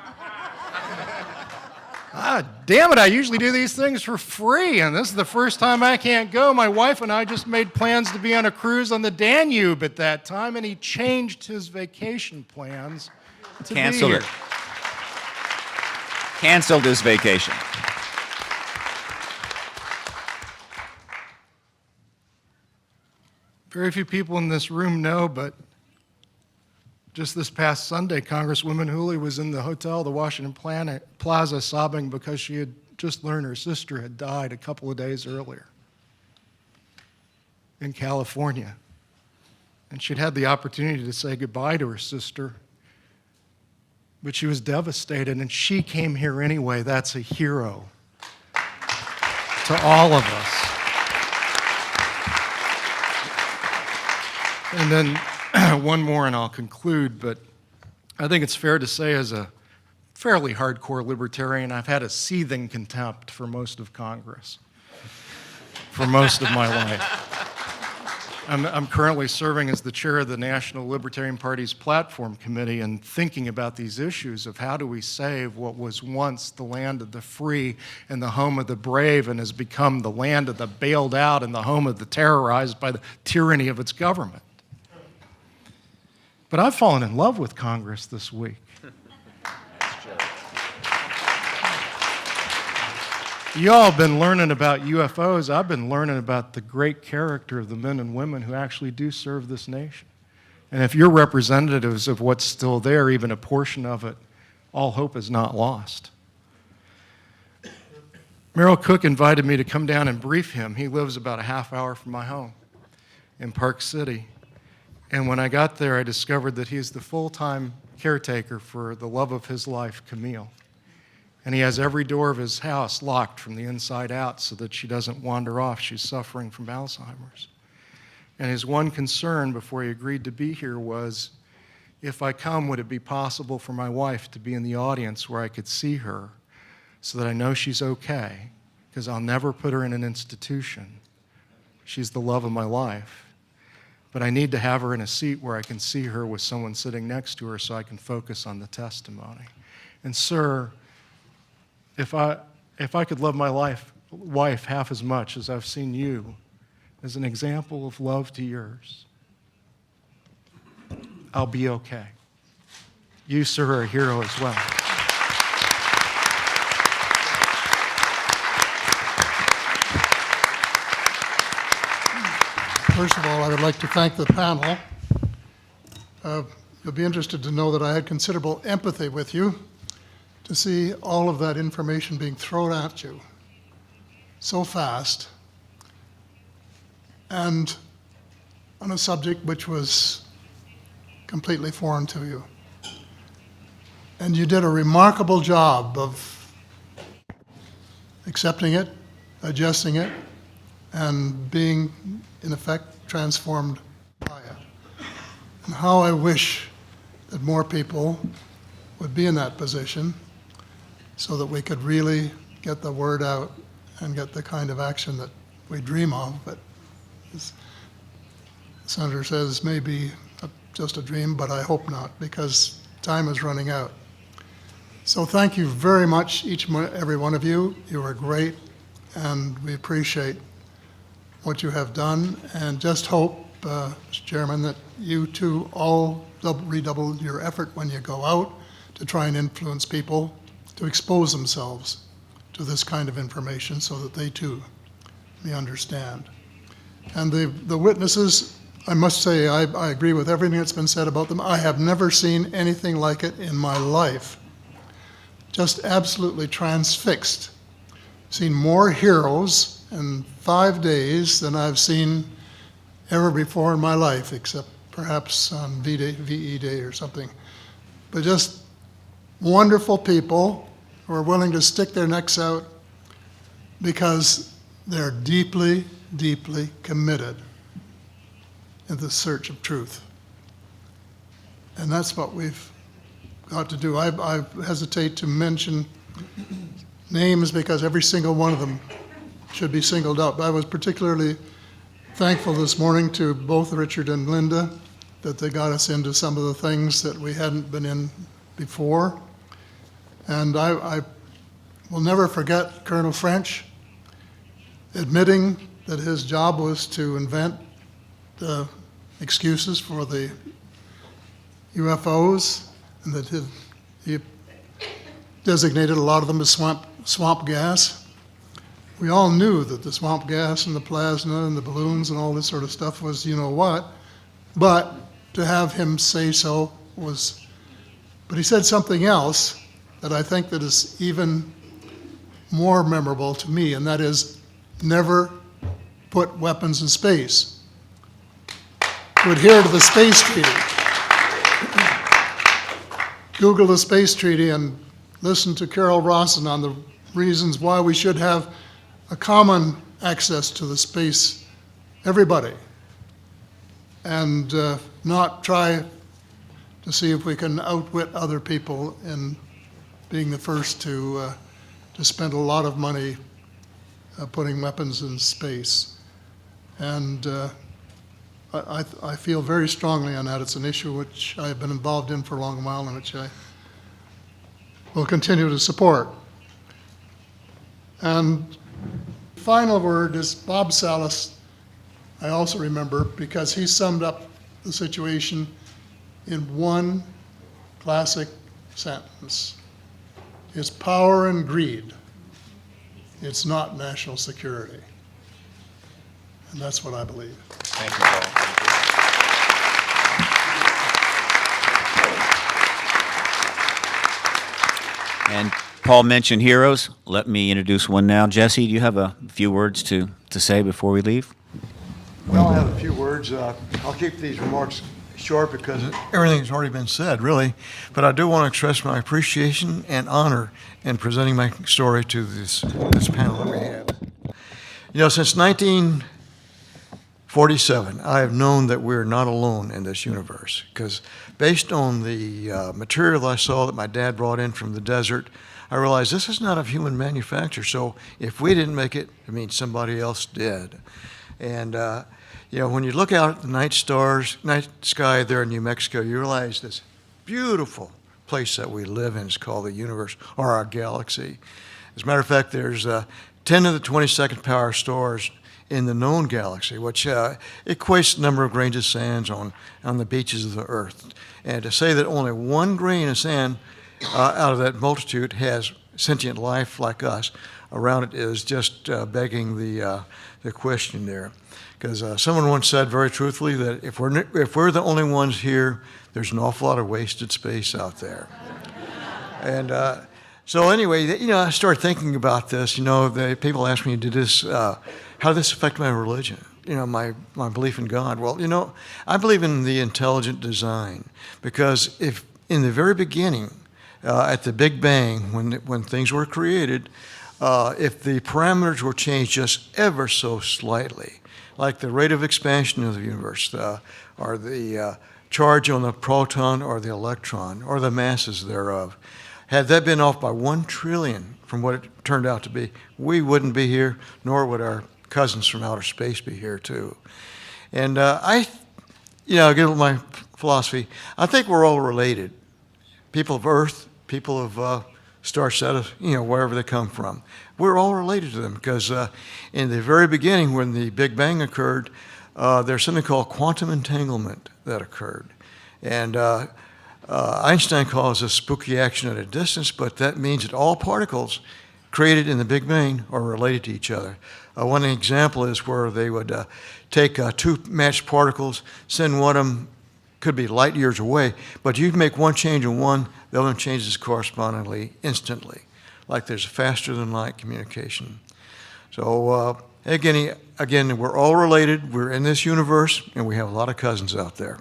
Damn it, I usually do these things for free, and this is the first time I can't go. My wife and I just made plans to be on a cruise on the Danube at that time, and he changed his vacation plans to Canceled be it. here. Canceled his vacation. Very few people in this room know, but just this past Sunday, Congresswoman Hooley was in the hotel, the Washington Plaza, sobbing because she had just learned her sister had died a couple of days earlier in California. And she'd had the opportunity to say goodbye to her sister, but she was devastated, and she came here anyway. That's a hero to all of us. And then one more and I'll conclude, but I think it's fair to say, as a fairly hardcore libertarian, I've had a seething contempt for most of Congress for most of my life. I'm currently serving as the chair of the National Libertarian Party's Platform Committee and thinking about these issues of how do we save what was once the land of the free and the home of the brave and has become the land of the bailed out and the home of the terrorized by the tyranny of its government. But I've fallen in love with Congress this week. You all have been learning about UFOs. I've been learning about the great character of the men and women who actually do serve this nation. And if you're representatives of what's still there, even a portion of it, all hope is not lost. Merrill Cook invited me to come down and brief him. He lives about a half hour from my home in Park City. And when I got there, I discovered that he's the full-time caretaker for the love of his life, Camille. And he has every door of his house locked from the inside out so that she doesn't wander off. She's suffering from Alzheimer's. And his one concern before he agreed to be here was, if I come, would it be possible for my wife to be in the audience where I could see her so that I know she's okay because I'll never put her in an institution. She's the love of my life. But I need to have her in a seat where I can see her with someone sitting next to her so I can focus on the testimony. And sir, if I could love my wife half as much as I've seen you as an example of love to yours, I'll be okay. You, sir, are a hero as well. First of all, I would like to thank the panel. You'll be interested to know that I had considerable empathy with you to see all of that information being thrown at you so fast and on a subject which was completely foreign to you. And you did a remarkable job of accepting it, digesting it, and being, in effect, transformed by it. And how I wish that more people would be in that position so that we could really get the word out and get the kind of action that we dream of, but as the Senator says, maybe just a dream, but I hope not, because time is running out. So thank you very much, each and every one of you. You were great, and we appreciate what you have done, and just hope, Mr. Chairman, that you too all redouble your effort when you go out to try and influence people to expose themselves to this kind of information so that they too may understand. And the witnesses, I must say, I agree with everything that's been said about them. I have never seen anything like it in my life. Just absolutely transfixed. Seen more heroes in 5 days than I've seen ever before in my life, except perhaps on VE Day or something. But just wonderful people who are willing to stick their necks out because they're deeply, deeply committed in the search of truth. And that's what we've got to do. I hesitate to mention names because every single one of them should be singled out. But I was particularly thankful this morning to both Richard and Linda that they got us into some of the things that we hadn't been in before. And I will never forget Colonel French admitting that his job was to invent the excuses for the UFOs, and that he designated a lot of them as swamp gas. We all knew that the swamp gas and the plasma and the balloons and all this sort of stuff was you know what, but to have him say so was, but he said something else that I think that is even more memorable to me, and that is never put weapons in space. To adhere to the space treaty. Google the space treaty and listen to Carol Rawson on the reasons why we should have a common access to the space, everybody, and not try to see if we can outwit other people in being the first to spend a lot of money putting weapons in space. And I feel very strongly on that. It's an issue which I've been involved in for a long while and which I will continue to support. And final word is Bob Salas, I also remember, because he summed up the situation in one classic sentence. It's power and greed. It's not national security. And that's what I believe. Thank you, Paul. And Paul mentioned heroes. Let me introduce one now. Jesse, do you have a few words to say before we leave? Well, I have a few words. I'll keep these remarks short because everything's already been said, really. But I do want to express my appreciation and honor in presenting my story to this panel that we have. You know, since 19 47, I have known that we're not alone in this universe, because based on the material I saw that my dad brought in from the desert, I realized this is not of human manufacture. So if we didn't make it, it means somebody else did. And you know, when you look out at the night sky there in New Mexico, you realize this beautiful place that we live in is called the universe, or our galaxy. As a matter of fact, there's 10 to the 22nd power stars in the known galaxy, which equates the number of grains of sand on the beaches of the Earth. And to say that only one grain of sand out of that multitude has sentient life like us around it is just begging the question there. Because someone once said very truthfully that if we're the only ones here, there's an awful lot of wasted space out there. And so anyway, you know, I started thinking about this. You know, people ask me, how did this affect my religion? You know, my belief in God. Well, you know, I believe in the intelligent design, because if in the very beginning, at the Big Bang, when things were created, if the parameters were changed just ever so slightly, like the rate of expansion of the universe, or the charge on the proton or the electron, or the masses thereof, had that been off by 1 trillion from what it turned out to be, we wouldn't be here, nor would our cousins from outer space be here too. And you know, again, my philosophy, I think we're all related. People of Earth, people of star set, you know, wherever they come from. We're all related to them, because in the very beginning, when the Big Bang occurred, there's something called quantum entanglement that occurred. And Einstein calls this spooky action at a distance, but that means that all particles created in the Big Bang are related to each other. One example is where they would take two matched particles, send one of them, could be light years away, but you make one change in one, the other one changes correspondingly instantly, like there's faster than light communication. So again, we're all related, we're in this universe, and we have a lot of cousins out there.